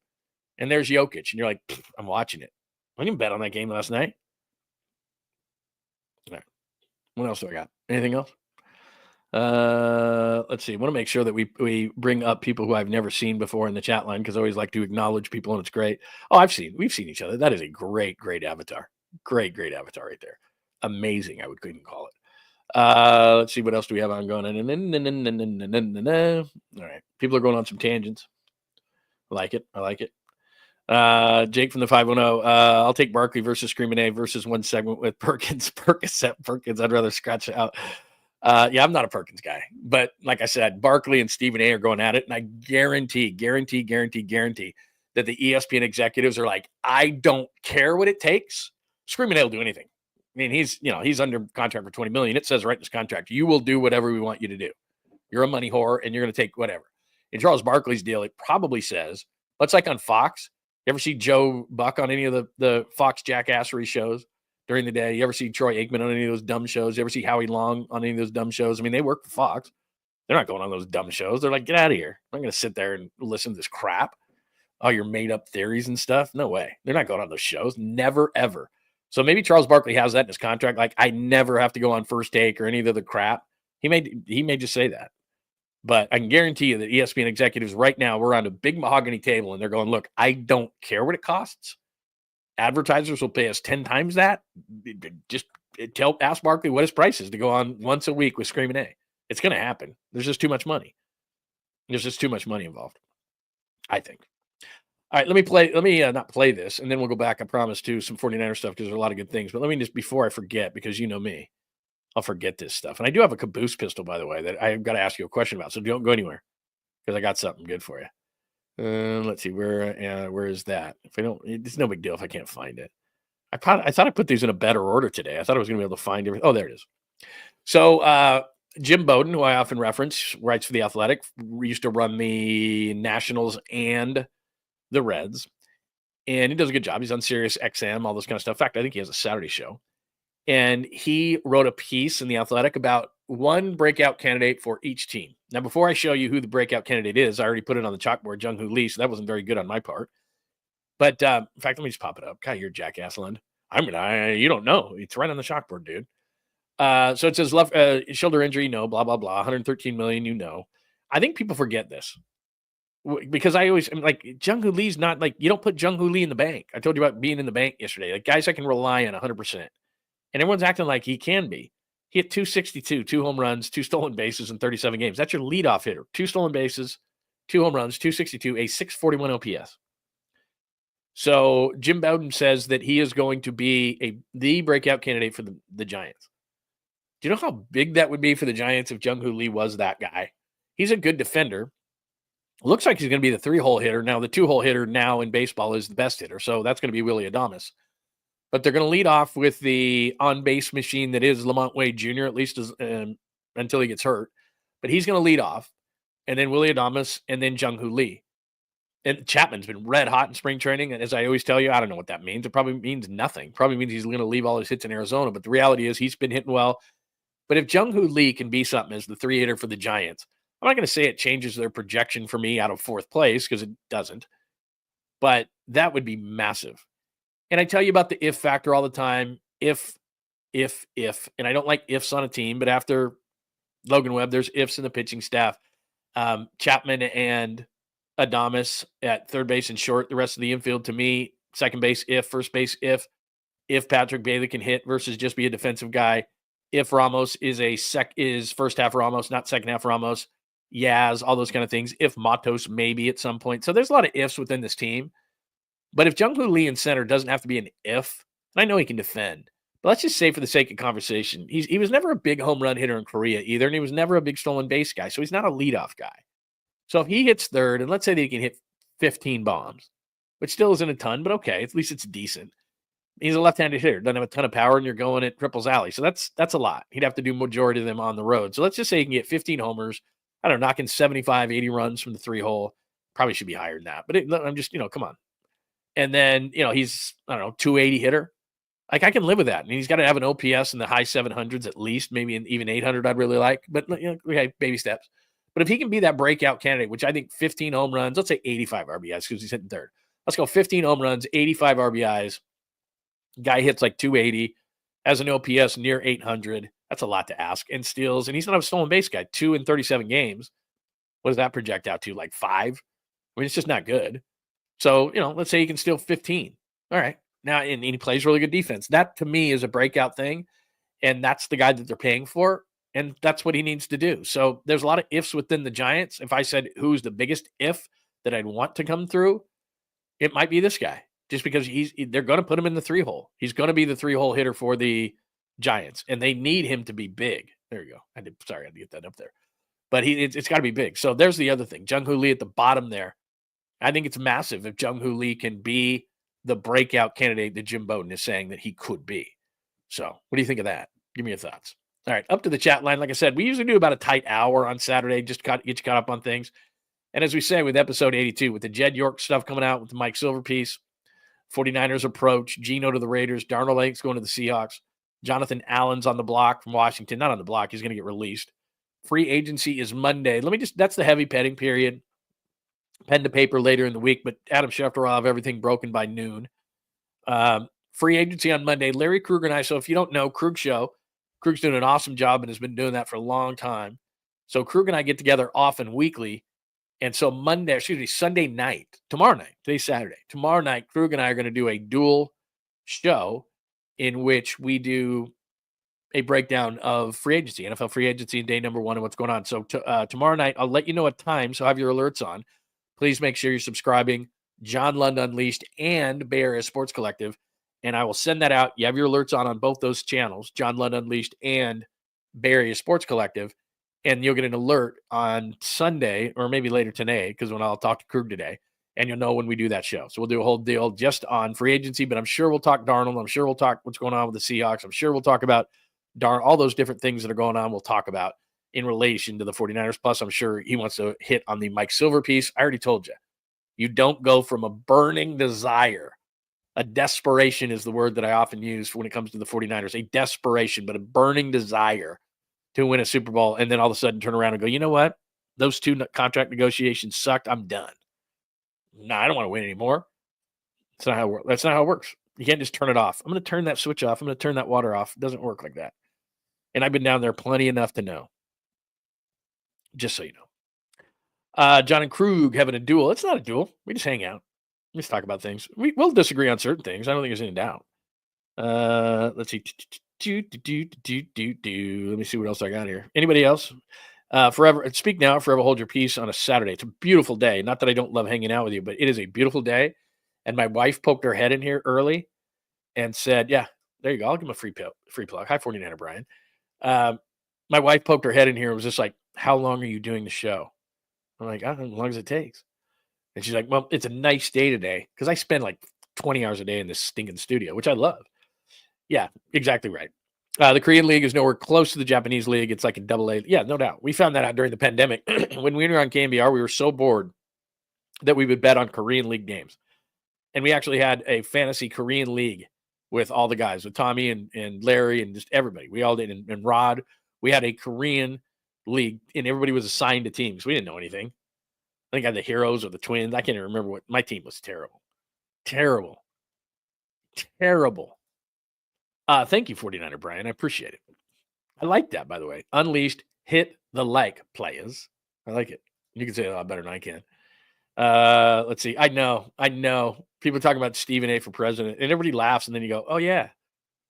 And there's Jokic, and you're like, I'm watching it. I didn't bet on that game last night. All right. What else do I got? Anything else? Let's see. I want to make sure that we bring up people who I've never seen before in the chat line, because I always like to acknowledge people, and it's great. Oh, we've seen each other. That is a great avatar. Great avatar right there. Amazing, I would even call it. Let's see, what else do we have on going? All right. People are going on some tangents. I like it. Jake from the 510. I'll take Barkley versus 𝐼𝐸 versus one segment with Perkins. I'd rather scratch it out. I'm not a Perkins guy, but like I said, Barkley and Stephen A are going at it, and I guarantee that the ESPN executives are like, I don't care what it takes. 𝐼𝐸 will do anything. I mean, he's under contract for $20 million. It says right in his contract, you will do whatever we want you to do. You're a money whore, and you're going to take whatever. In Charles Barkley's deal, it probably says, let's like on Fox. You ever see Joe Buck on any of the Fox jackassery shows during the day? You ever see Troy Aikman on any of those dumb shows? You ever see Howie Long on any of those dumb shows? I mean, they work for Fox. They're not going on those dumb shows. They're like, get out of here. I'm not going to sit there and listen to this crap. Oh, your made up theories and stuff. No way. They're not going on those shows. Never, ever. So maybe Charles Barkley has that in his contract. Like, I never have to go on First Take or any of the other crap. He may just say that. But I can guarantee you that ESPN executives right now, we're on a big mahogany table, and they're going, look, I don't care what it costs. Advertisers will pay us 10 times that. Just ask Barkley what his price is to go on once a week with 𝐼𝐸. It's going to happen. There's just too much money. There's just too much money involved, I think. All right, let me not play this, and then we'll go back, I promise, to some 49er stuff, because there's a lot of good things. But let me just, before I forget, because you know me, I'll forget this stuff. And I do have a 𝐾𝐵OOST pistol, by the way, that I've got to ask you a question about. So don't go anywhere, because I got something good for you. Let's see, where is that? If I don't, it's no big deal if I can't find it. I thought I put these in a better order today. I thought I was going to be able to find everything. Oh, there it is. So Jim Bowden, who I often reference, writes for The Athletic, used to run the Nationals and the Reds. And he does a good job. He's on Sirius XM, all this kind of stuff. In fact, I think he has a Saturday show. And he wrote a piece in The Athletic about one breakout candidate for each team. Now, before I show you who the breakout candidate is, I already put it on the chalkboard, Jung-Hoo Lee, so that wasn't very good on my part. But in fact, let me just pop it up. God, you're a jackass, Lund. You don't know. It's right on the chalkboard, dude. So it says left shoulder injury, no, blah, blah, blah, 113 million, you know. I think people forget this because I'm like, Jung-Hoo Lee's not like, you don't put Jung-Hoo Lee in the bank. I told you about being in the bank yesterday. Like guys I can rely on 100%. And everyone's acting like he can be. He hit 262, 2 home runs, 2 stolen bases in 37 games. That's your leadoff hitter. 2 stolen bases, 2 home runs, 262, a 641 OPS. So Jim Bowden says that he is going to be the breakout candidate for the Giants. Do you know how big that would be for the Giants if Jung-Hoo Lee was that guy? He's a good defender. Looks like he's going to be the 3-hole hitter. Now, the 2-hole hitter now in baseball is the best hitter, so that's going to be Willie Adames. But they're going to lead off with the on-base machine that is Lamont Wade Jr., at least until he gets hurt. But he's going to lead off, and then Willie Adames, and then Jung-Hoo Lee. And Chapman's been red hot in spring training, and as I always tell you, I don't know what that means. It probably means nothing. Probably means he's going to leave all his hits in Arizona, but the reality is he's been hitting well. But if Jung-Hoo Lee can be something as the 3-hitter for the Giants, I'm not going to say it changes their projection for me out of 4th place because it doesn't. But that would be massive. And I tell you about the if factor all the time. If. And I don't like ifs on a team, but after Logan Webb, there's ifs in the pitching staff. Chapman and Adames at third base and short. The rest of the infield, to me, second base if, first base if Patrick Bailey can hit versus just be a defensive guy. If Ramos is first half Ramos, not second half Ramos, Yaz, all those kind of things. If Matos maybe at some point. So there's a lot of ifs within this team. But if Jung-Hoo Lee in center doesn't have to be an if, and I know he can defend, but let's just say for the sake of conversation, he was never a big home run hitter in Korea either, and he was never a big stolen base guy, so he's not a leadoff guy. So if he hits third, and let's say that he can hit 15 bombs, which still isn't a ton, but okay, at least it's decent. He's a left-handed hitter, doesn't have a ton of power, and you're going at triples alley. So that's a lot. He'd have to do majority of them on the road. So let's just say he can get 15 homers, I don't know, knocking 75, 80 runs from the 3-hole. Probably should be higher than that. But I'm just, come on. And then, he's, 280 hitter. Like, I can live with that. And he's got to have an OPS in the high 700s at least, maybe even 800 I'd really like. But, okay, baby steps. But if he can be that breakout candidate, which I think 15 home runs, let's say 85 RBIs because he's hitting third. Let's go 15 home runs, 85 RBIs. Guy hits like 280, has an OPS near 800. That's a lot to ask. And steals. And he's not a stolen base guy. 2 in 37 games. What does that project out to? Like 5? I mean, it's just not good. So, let's say he can steal 15. All right. Now, and he plays really good defense. That, to me, is a breakout thing. And that's the guy that they're paying for. And that's what he needs to do. So there's a lot of ifs within the Giants. If I said who's the biggest if that I'd want to come through, it might be this guy. Just because they're going to put him in the 3-hole. He's going to be the 3-hole hitter for the Giants. And they need him to be big. There you go. I had to get that up there. But it's got to be big. So there's the other thing. Jung-Hoo Lee at the bottom there. I think it's massive if Jung-Hoo Lee can be the breakout candidate that Jim Bowden is saying that he could be. So what do you think of that? Give me your thoughts. All right, up to the chat line. Like I said, we usually do about a tight hour on Saturday, just to get you caught up on things. And as we say with episode 82, with the Jed York stuff coming out with the Mike Silver piece, 49ers approach, Geno to the Raiders, Darnold Lake's going to the Seahawks, Jonathan Allen's on the block from Washington. Not on the block, he's going to get released. Free agency is Monday. That's the heavy petting period. Pen to paper later in the week, but Adam Schefter will have everything broken by noon. Free agency on Monday. Larry Krug and I, so if you don't know, Krug Show, Krug's doing an awesome job and has been doing that for a long time. So Krug and I get together often weekly. And so Sunday night, tomorrow night, today's Saturday, tomorrow night, Krug and I are going to do a dual show in which we do a breakdown of free agency, NFL free agency and day number 1 and what's going on. So tomorrow night, I'll let you know at time, so have your alerts on. Please make sure you're subscribing, John Lund Unleashed and Bay Area Sports Collective, and I will send that out. You have your alerts on both those channels, John Lund Unleashed and Bay Area Sports Collective, and you'll get an alert on Sunday or maybe later today because when I'll talk to Krug today, and you'll know when we do that show. So we'll do a whole deal just on free agency, but I'm sure we'll talk Darnold. I'm sure we'll talk what's going on with the Seahawks. I'm sure we'll talk about all those different things that are going on, we'll talk about in relation to the 49ers. Plus, I'm sure he wants to hit on the Mike Silver piece. I already told you, you don't go from a burning desire. A desperation is the word that I often use when it comes to the 49ers. A desperation, but a burning desire to win a Super Bowl, and then all of a sudden turn around and go, you know what? Those 2 contract negotiations sucked. I'm done. No, I don't want to win anymore. That's not how it works. You can't just turn it off. I'm going to turn that switch off. I'm going to turn that water off. It doesn't work like that. And I've been down there plenty enough to know. Just so you know. John and Krug having a duel. It's not a duel. We just hang out. We just talk about things. We'll disagree on certain things. I don't think there's any doubt. Let's see. Let me see what else I got here. Anybody else? Forever speak now, forever hold your peace on a Saturday. It's a beautiful day. Not that I don't love hanging out with you, but it is a beautiful day. And my wife poked her head in here early and said, yeah, there you go. I'll give him a free plug. Hi, 49er Brian. My wife poked her head in here and was just like, how long are you doing the show? I'm like, as long as it takes. And she's like, well, it's a nice day today because I spend like 20 hours a day in this stinking studio, which I love. Yeah, exactly right. The Korean League is nowhere close to the Japanese League. It's like a AA. Yeah, no doubt. We found that out during the pandemic. When we were on KMBR, we were so bored that we would bet on Korean League games. And we actually had a fantasy Korean League with all the guys, with Tommy and Larry and just everybody. We all did. And Rod, we had a Korean league, and everybody was assigned to teams. We didn't know anything. I think I had the Heroes or the Twins. I can't even remember what. My team was terrible. Terrible. Thank you, 49er Brian. I appreciate it. I like that, by the way. Unleashed, hit the like, players. I like it. You can say it a lot better than I can. Let's see. I know. People talk about Stephen A. for president, and everybody laughs, and then you go, oh, yeah,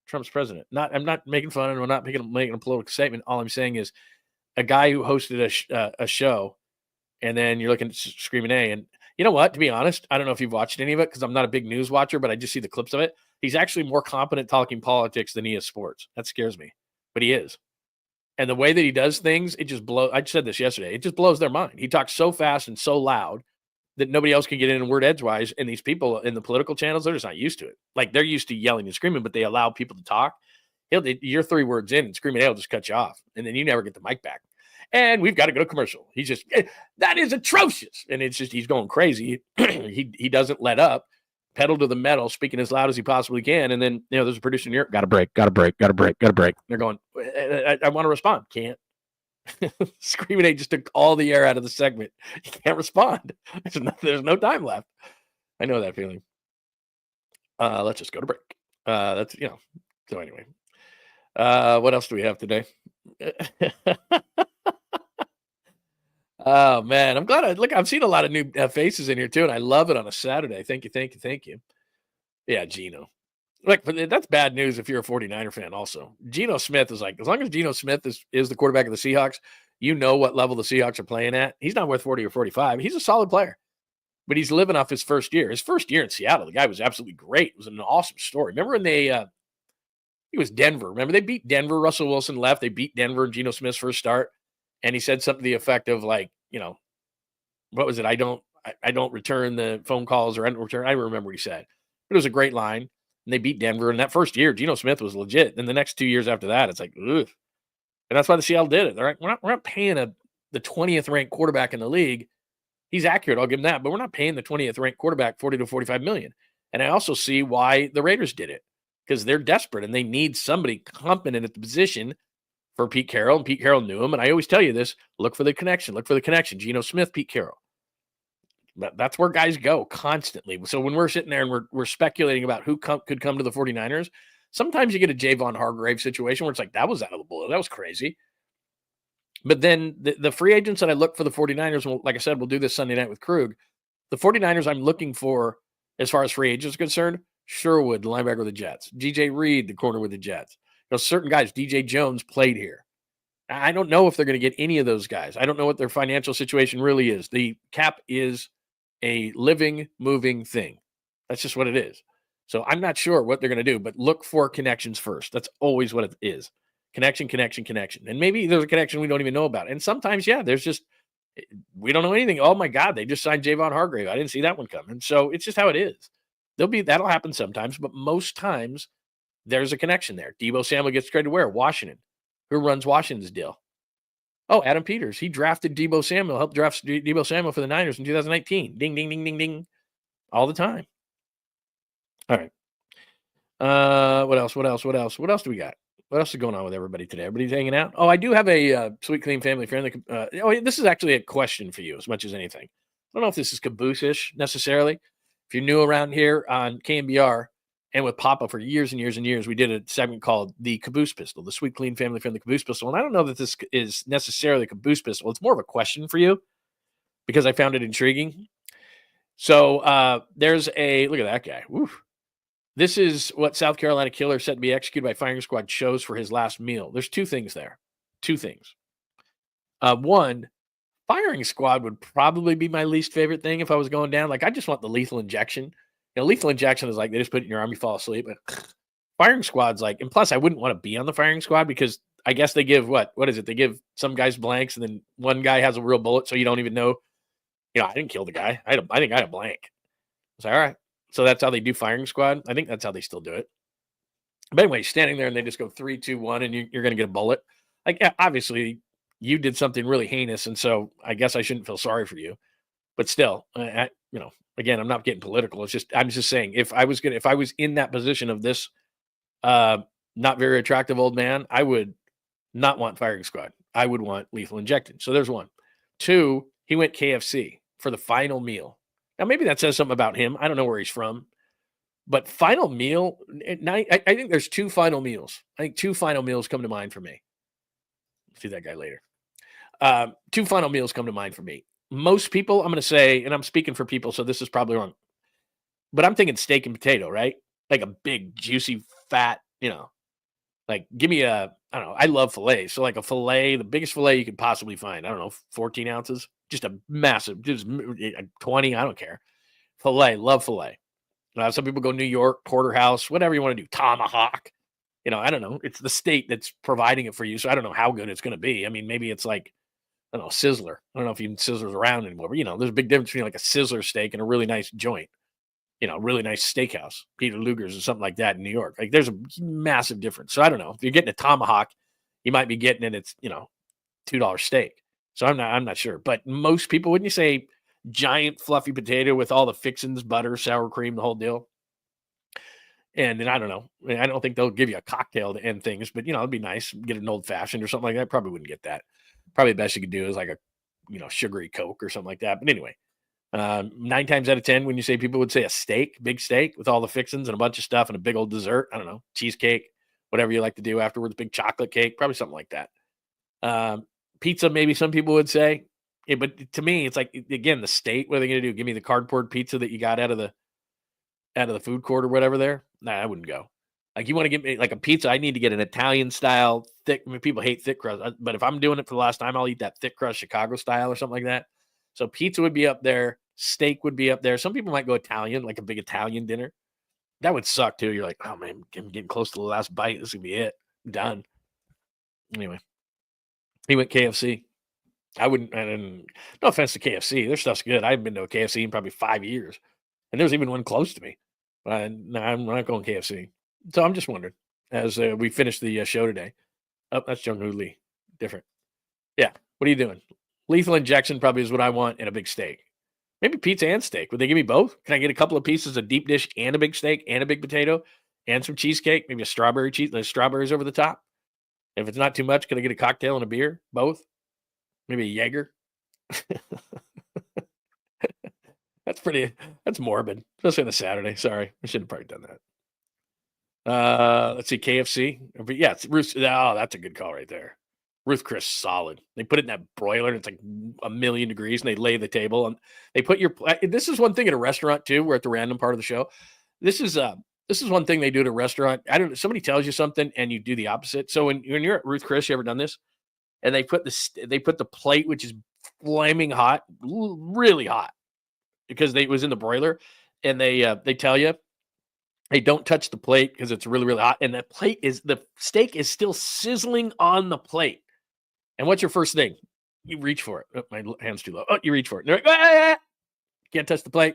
Trump's president. I'm not making fun of him. I'm not making a political statement. All I'm saying is a guy who hosted a show, and then you're looking at Screaming A, and you know what? To be honest, I don't know if you've watched any of it because I'm not a big news watcher, but I just see the clips of it. He's actually more competent talking politics than he is sports. That scares me, but he is. And the way that he does things, it just blows. I said this yesterday. It just blows their mind. He talks so fast and so loud that nobody else can get in a word edgewise. And these people in the political channels, they're just not used to it. Like they're used to yelling and screaming, but they allow people to talk. You're 3 words in and Screaming A will just cut you off. And then you never get the mic back. And we've got to go to commercial. He's just, that is atrocious. And it's just, he's going crazy. He doesn't let up, pedal to the metal, speaking as loud as he possibly can. And then, there's a producer in here, got to break. They're going, I want to respond. Can't. Screaming A just took all the air out of the segment. You can't respond. There's no time left. I know that feeling. Let's just go to break. So anyway, what else do we have today? Oh man, I'm glad I've seen a lot of new faces in here too, and I love it on a Saturday. Thank you. Yeah, Geno. But that's bad news if you're a 49er fan also. Geno Smith is like, as long as Geno Smith is the quarterback of the Seahawks, you know what level the Seahawks are playing at. He's not worth 40 or 45. He's a solid player, but he's living off his first year. His first year in Seattle, the guy was absolutely great. It was an awesome story. Remember when it was Denver. Remember they beat Denver. Russell Wilson left. They beat Denver and Geno Smith's first start. And he said something to the effect of like, what was it? I don't return the phone calls or I don't remember what he said. But it was a great line. And they beat Denver. And that first year, Geno Smith was legit. Then the next 2 years after that, it's like, ugh. And that's why the Seattle did it. They're like, we're not paying the 20th ranked quarterback in the league. He's accurate, I'll give him that. But we're not paying the 20th ranked quarterback $40 to $45 million. And I also see why the Raiders did it. Because they're desperate and they need somebody competent at the position for Pete Carroll, and Pete Carroll knew him. And I always tell you this, look for the connection. Geno Smith, Pete Carroll. That's where guys go constantly. So when we're sitting there and we're speculating about who could come to the 49ers, sometimes you get a Javon Hargrave situation where it's like, that was out of the blue. That was crazy. But then the free agents that I look for the 49ers, like I said, we'll do this Sunday night with Krug. The 49ers I'm looking for, as far as free agents are concerned, Sherwood, the linebacker with the Jets. DJ Reed, the corner with the Jets. Certain guys, DJ Jones played here. I don't know if they're going to get any of those guys. I don't know what their financial situation really is. The cap is a living, moving thing. That's just what it is. So I'm not sure what they're going to do, but look for connections first. That's always what it is. Connection. And maybe there's a connection we don't even know about. And sometimes, there's just, we don't know anything. Oh my God, they just signed Javon Hargrave. I didn't see that one coming. So it's just how it is. That'll happen sometimes, but most times There's a connection there. Deebo Samuel gets traded where? Washington. Who runs Washington's deal? Oh, Adam Peters. He drafted Deebo Samuel, helped draft Deebo Samuel for the Niners in 2019. Ding, ding, ding, ding, ding. All the time. All right. What else? What else do we got? What else is going on with everybody today? Everybody's hanging out? Oh, I do have a sweet, clean, family friendly. This is actually a question for you as much as anything. I don't know if this is caboose-ish necessarily. If you're new around here on KMBR and with Papa for years and years and years, we did a segment called the Caboose Pistol, the sweet, clean, family friendly Caboose Pistol. And I don't know that this is necessarily a Caboose Pistol. It's more of a question for you because I found it intriguing. So there's a look at that guy. Woof. This is what South Carolina killer said to be executed by firing squad chose for his last meal. There's two things there. Two things. One, firing squad would probably be my least favorite thing if I was going down. Like, I just want the lethal injection. You know, lethal injection is like they just put it in your arm, you fall asleep. Firing squad's like, and plus I wouldn't want to be on the firing squad because I guess they give what is it? They give some guys blanks and then one guy has a real bullet, so you don't even know. You know, I didn't kill the guy. I think I had a blank. I was like, all right. So that's how they do firing squad. I think that's how they still do it. But anyway, standing there and they just go 3, 2, 1, and you're going to get a bullet. Like, yeah, obviously, you did something really heinous, and so I guess I shouldn't feel sorry for you. But still, again, I'm not getting political. I'm just saying, if I was in that position of this not very attractive old man, I would not want firing squad. I would want lethal injection. So there's one. Two, he went KFC for the final meal. Now, maybe that says something about him. I don't know where he's from. But final meal, I think there's two final meals. I think two final meals come to mind for me. See that guy later. Two final meals come to mind for me. Most people, I'm going to say, and I'm speaking for people, so this is probably wrong, but I'm thinking steak and potato, right? Like a big, juicy, fat, like give me I don't know. I love filet. So like a filet, the biggest filet you could possibly find. I don't know, 14 ounces. Just a massive, just 20, I don't care. Filet, love filet. Some people go New York, porterhouse, whatever you want to do, tomahawk. I don't know. It's the state that's providing it for you, so I don't know how good it's going to be. I mean, maybe it's like, I don't know, Sizzler. I don't know if even Sizzler's around anymore, but, there's a big difference between like a Sizzler steak and a really nice joint, really nice steakhouse, Peter Luger's or something like that in New York. Like, there's a massive difference. So I don't know. If you're getting a tomahawk, you might be getting it. It's, $2 steak. So I'm not sure. But most people, wouldn't you say giant fluffy potato with all the fixings, butter, sour cream, the whole deal? And then I don't know. I don't think they'll give you a cocktail to end things, but it'd be nice. Get an old fashioned or something like that. Probably wouldn't get that. Probably the best you could do is like a, sugary Coke or something like that. But anyway, 9 times out of 10, when you say people would say a steak, big steak with all the fixings and a bunch of stuff and a big old dessert, I don't know, cheesecake, whatever you like to do afterwards, big chocolate cake, probably something like that. Pizza, maybe some people would say. Yeah, but to me, it's like, again, the state, what are they going to do? Give me the cardboard pizza that you got out of the food court or whatever there? Nah, I wouldn't go. Like, you want to get me like a pizza, I need to get an Italian style thick. I mean, people hate thick crust, but if I'm doing it for the last time, I'll eat that thick crust Chicago style or something like that. So pizza would be up there. Steak would be up there. Some people might go Italian, like a big Italian dinner. That would suck too. You're like, oh man, I'm getting close to the last bite. This is gonna be it. I'm done. Anyway, he went KFC. I didn't, no offense to KFC. Their stuff's good. I haven't been to a KFC in probably 5 years. And there's even one close to me. No, I'm not going KFC. So I'm just wondering, as we finish the show today. Oh, that's Jung-Hoo Lee. Different. Yeah. What are you doing? Lethal injection probably is what I want, and a big steak. Maybe pizza and steak. Would they give me both? Can I get a couple of pieces of deep dish and a big steak and a big potato and some cheesecake? Maybe a strawberries over the top. If it's not too much, can I get a cocktail and a beer? Both? Maybe a Jaeger? That's morbid, especially on a Saturday. Sorry, I should have probably done that. Let's see, KFC. Yeah, it's Ruth. Oh, that's a good call right there. Ruth Chris, solid. They put it in that broiler, and it's like 1,000,000 degrees, and they lay the table, and they put this is one thing at a restaurant too. We're at the random part of the show. This is one thing they do at a restaurant. I don't know. Somebody tells you something, and you do the opposite. So when you're at Ruth Chris, you ever done this? And they put the plate, which is flaming hot, really hot, because it was in the broiler, and they tell you, hey, don't touch the plate because it's really, really hot. And the steak is still sizzling on the plate. And what's your first thing? You reach for it. Oh, my hand's too low. Oh, you reach for it. And they're like, can't touch the plate.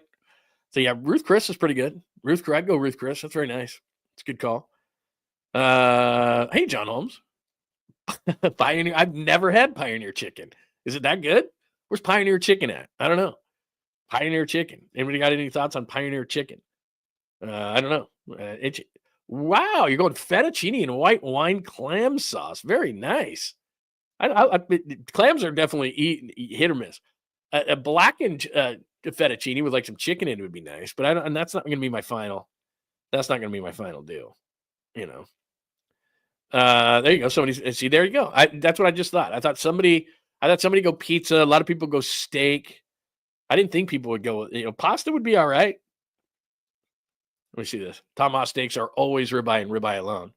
So yeah, Ruth Chris is pretty good. I'd go Ruth Chris. That's very nice. It's a good call. Hey, John Holmes. Pioneer. I've never had Pioneer chicken. Is it that good? Where's Pioneer chicken at? I don't know. Pioneer chicken. Anybody got any thoughts on Pioneer chicken? I don't know. Wow, you're going fettuccine and white wine clam sauce. Very nice. Clams are definitely hit or miss. A blackened fettuccine with like some chicken in it would be nice, but and that's not going to be my final. That's not going to be my final deal. You know. There you go. See, there you go. That's what I just thought. I thought somebody go pizza. A lot of people go steak. I didn't think people would go, pasta would be all right. Let me see this. Tomahawk steaks are always ribeye and ribeye alone.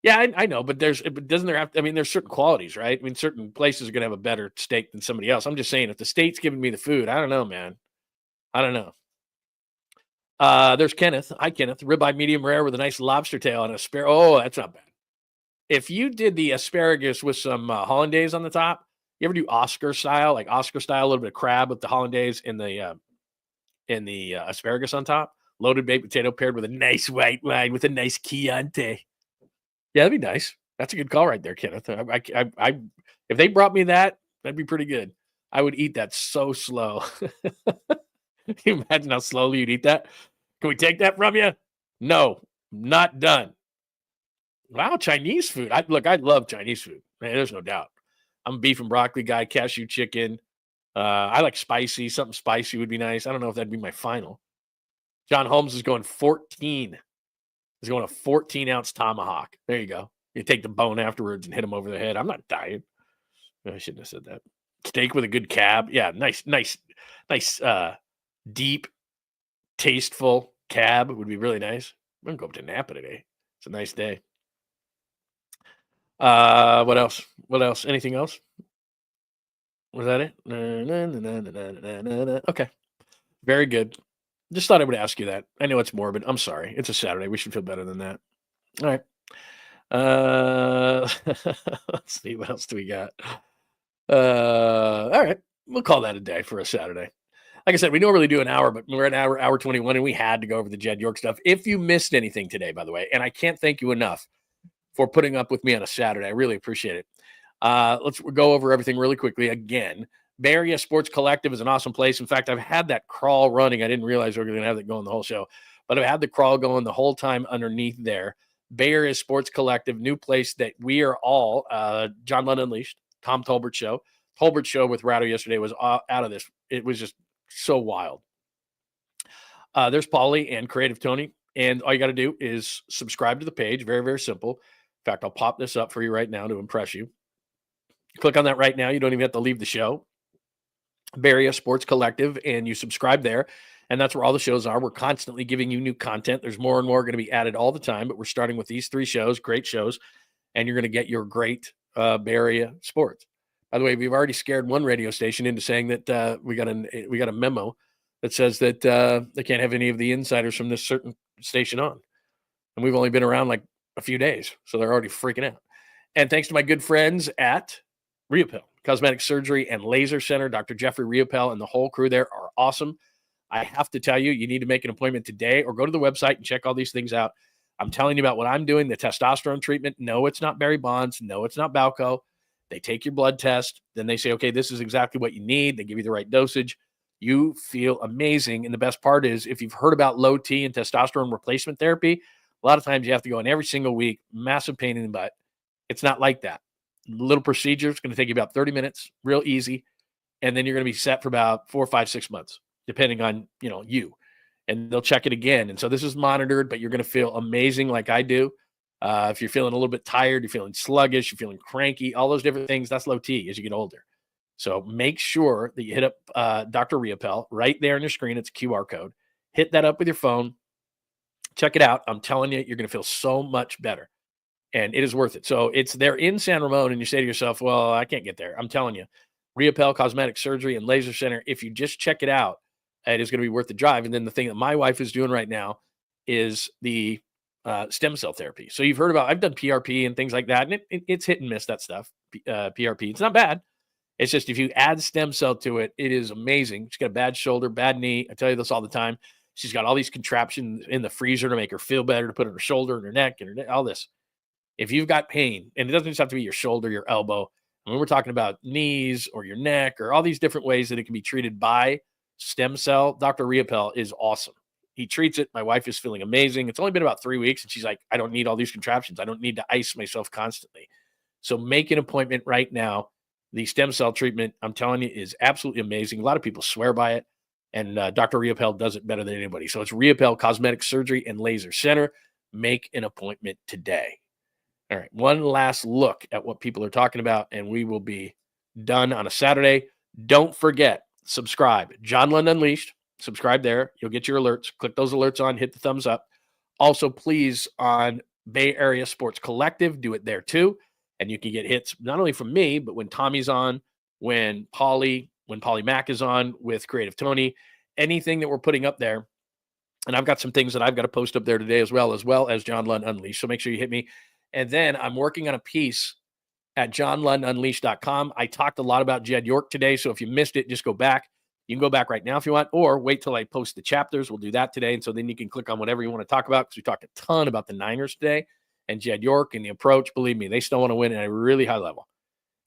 Yeah, I know, but there's certain qualities, right? I mean, certain places are going to have a better steak than somebody else. I'm just saying, if the state's giving me the food, I don't know, man. I don't know. There's Kenneth. Hi, Kenneth. Ribeye medium rare with a nice lobster tail and asparagus. Oh, that's not bad. If you did the asparagus with some hollandaise on the top, you ever do Oscar style, a little bit of crab with the hollandaise and the asparagus on top, loaded baked potato paired with a nice white wine with a nice Chianti. Yeah, that'd be nice. That's a good call right there, Kenneth. If they brought me that, that'd be pretty good. I would eat that so slow. Can you imagine how slowly you'd eat that? Can we take that from you? No, not done. Wow, Chinese food. I love Chinese food. Man, there's no doubt. I'm a beef and broccoli guy, cashew chicken. I like spicy. Something spicy would be nice. I don't know if that'd be my final. John Holmes is going 14. He's going a 14-ounce tomahawk. There you go. You take the bone afterwards and hit him over the head. I'm not dying. I shouldn't have said that. Steak with a good cab. Yeah, nice, deep, tasteful cab would be really nice. I'm going to go up to Napa today. It's a nice day. What else? Anything else? Was that it? Okay. Very good. Just thought I would ask you that. I know it's morbid. I'm sorry. It's a Saturday. We should feel better than that. All right. Let's see. What else do we got? All right. We'll call that a day for a Saturday. Like I said, we normally do an hour, but we're at hour 21, and we had to go over the Jed York stuff. If you missed anything today, by the way, and I can't thank you enough for putting up with me on a Saturday. I really appreciate it. Let's go over everything really quickly again. Bay Area Sports Collective is an awesome place. In fact, I've had that crawl running. I didn't realize we were going to have that going the whole show, but I've had the crawl going the whole time underneath there. Bay Area Sports Collective, new place that we are all, John Lund Unleashed, Tom Tolbert Show. Tolbert Show with Ratto yesterday was out of this. It was just so wild. There's Paulie and Creative Tony, and all you got to do is subscribe to the page. Very, very simple. In fact, I'll pop this up for you right now to impress you. Click on that right now. You don't even have to leave the show. Bay Area Sports Collective, and you subscribe there. And that's where all the shows are. We're constantly giving you new content. There's more and more going to be added all the time, but we're starting with these 3 shows, great shows, and you're going to get your great Bay Area sports. By the way, we've already scared one radio station into saying that we got a memo that says that they can't have any of the insiders from this certain station on. And we've only been around like a few days, so they're already freaking out. And thanks to my good friends at 𝐬𝐻𝐫𝐿 Cosmetic Surgery and Laser Center, Dr. Jeffrey 𝐬𝐻𝐫𝐿 and the whole crew there are awesome. I have to tell you, you need to make an appointment today or go to the website and check all these things out. I'm telling you about what I'm doing, the testosterone treatment. No, it's not Barry Bonds. No, it's not 𝐬𝐻𝐫𝐿. They take your blood test. Then they say, okay, this is exactly what you need. They give you the right dosage. You feel amazing. And the best part is, if you've heard about low T and testosterone replacement therapy, a lot of times you have to go in every single week, massive pain in the butt. It's not like that. Little procedure. It's going to take you about 30 minutes, real easy. And then you're going to be set for about 4, 5, 6 months, depending on, you. And they'll check it again. And so this is monitored, but you're going to feel amazing like I do. If you're feeling a little bit tired, you're feeling sluggish, you're feeling cranky, all those different things, that's low T as you get older. So make sure that you hit up Dr. 𝐬𝐻𝐫𝐿 right there on your screen. It's a QR code. Hit that up with your phone. Check it out. I'm telling you, you're going to feel so much better. And it is worth it. So they're in San Ramon, and you say to yourself, well, I can't get there. I'm telling you, 𝐬𝐻𝐫𝐿 Cosmetic Surgery and Laser Center, if you just check it out, it is going to be worth the drive. And then the thing that my wife is doing right now is the stem cell therapy. So you've heard about, I've done PRP and things like that, and it's hit and miss, that stuff. PRP, it's not bad. It's just, if you add stem cell to it, it is amazing. She's got a bad shoulder, bad knee. I tell you this all the time. She's got all these contraptions in the freezer to make her feel better, to put on her shoulder and her neck and all this. If you've got pain, and it doesn't just have to be your shoulder, your elbow, when we're talking about knees or your neck or all these different ways that it can be treated by stem cell, Dr. 𝐟𝐸𝐵𝐿 is awesome. He treats it. My wife is feeling amazing. It's only been about 3 weeks, and she's like, I don't need all these contraptions. I don't need to ice myself constantly. So make an appointment right now. The stem cell treatment, I'm telling you, is absolutely amazing. A lot of people swear by it, and Dr. 𝐟𝐸𝐵𝐿 does it better than anybody. So it's 𝐟𝐸𝐵𝐿 Cosmetic Surgery and Laser Center. Make an appointment today. All right, one last look at what people are talking about, and we will be done on a Saturday. Don't forget, subscribe. John Lund Unleashed. Subscribe there. You'll get your alerts. Click those alerts on. Hit the thumbs up. Also, please, on Bay Area Sports Collective, do it there too. And you can get hits not only from me, but when Tommy's on, when Polly Mack is on with Creative Tony, anything that we're putting up there. And I've got some things that I've got to post up there today as well as John Lund Unleashed. So make sure you hit me. And then I'm working on a piece at johnlundunleashed.com. I talked a lot about Jed York today. So if you missed it, just go back. You can go back right now if you want, or wait till I post the chapters. We'll do that today. And so then you can click on whatever you want to talk about, because we talked a ton about the Niners today and Jed York and the approach. Believe me, they still want to win at a really high level.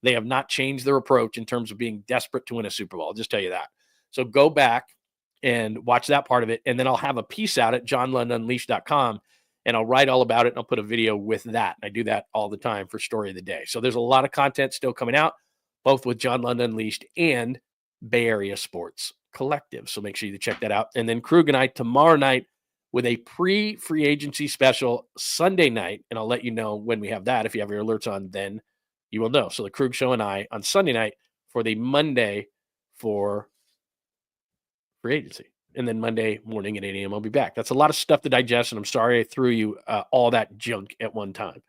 They have not changed their approach in terms of being desperate to win a Super Bowl. I'll just tell you that. So go back and watch that part of it. And then I'll have a piece out at johnlundunleashed.com, and I'll write all about it, and I'll put a video with that. I do that all the time for Story of the Day. So there's a lot of content still coming out, both with John Lund Unleashed and Bay Area Sports Collective. So make sure you check that out. And then Krug and I tomorrow night with a pre-free agency special Sunday night. And I'll let you know when we have that. If you have your alerts on, then you will know. So the Krug Show and I on Sunday night for the Monday for free agency. And then Monday morning at 8 a.m. I'll be back. That's a lot of stuff to digest. And I'm sorry I threw you all that junk at one time.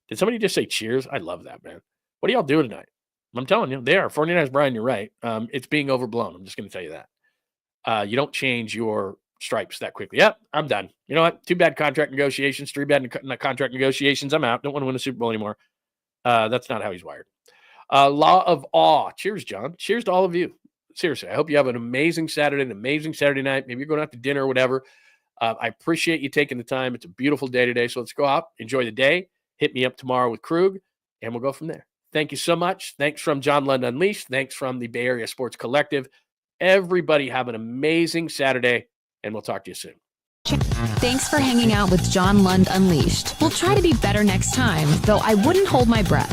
Did somebody just say cheers? I love that, man. What are y'all doing tonight? I'm telling you, they are. 49ers, Brian, you're right. It's being overblown. I'm just going to tell you that. You don't change your stripes that quickly. Yep, I'm done. You know what? 2 bad contract negotiations, 3 bad contract negotiations. I'm out. Don't want to win a Super Bowl anymore. That's not how he's wired. Law of Awe. Cheers, John. Cheers to all of you. Seriously, I hope you have an amazing Saturday, an amazing Saturday night. Maybe you're going out to dinner or whatever. I appreciate you taking the time. It's a beautiful day today. So let's go out, enjoy the day. Hit me up tomorrow with Krug, and we'll go from there. Thank you so much. Thanks from John Lund Unleashed. Thanks from the Bay Area Sports Collective. Everybody have an amazing Saturday, and we'll talk to you soon. Thanks for hanging out with John Lund Unleashed. We'll try to be better next time, though I wouldn't hold my breath.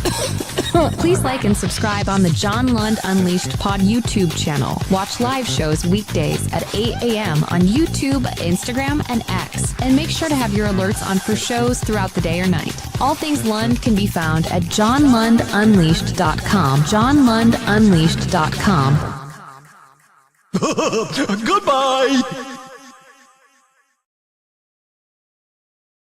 Please like and subscribe on the John Lund Unleashed Pod YouTube channel. Watch live shows weekdays at 8 a.m. on YouTube, Instagram, and X. And make sure to have your alerts on for shows throughout the day or night. All things Lund can be found at johnlundunleashed.com. johnlundunleashed.com. Goodbye!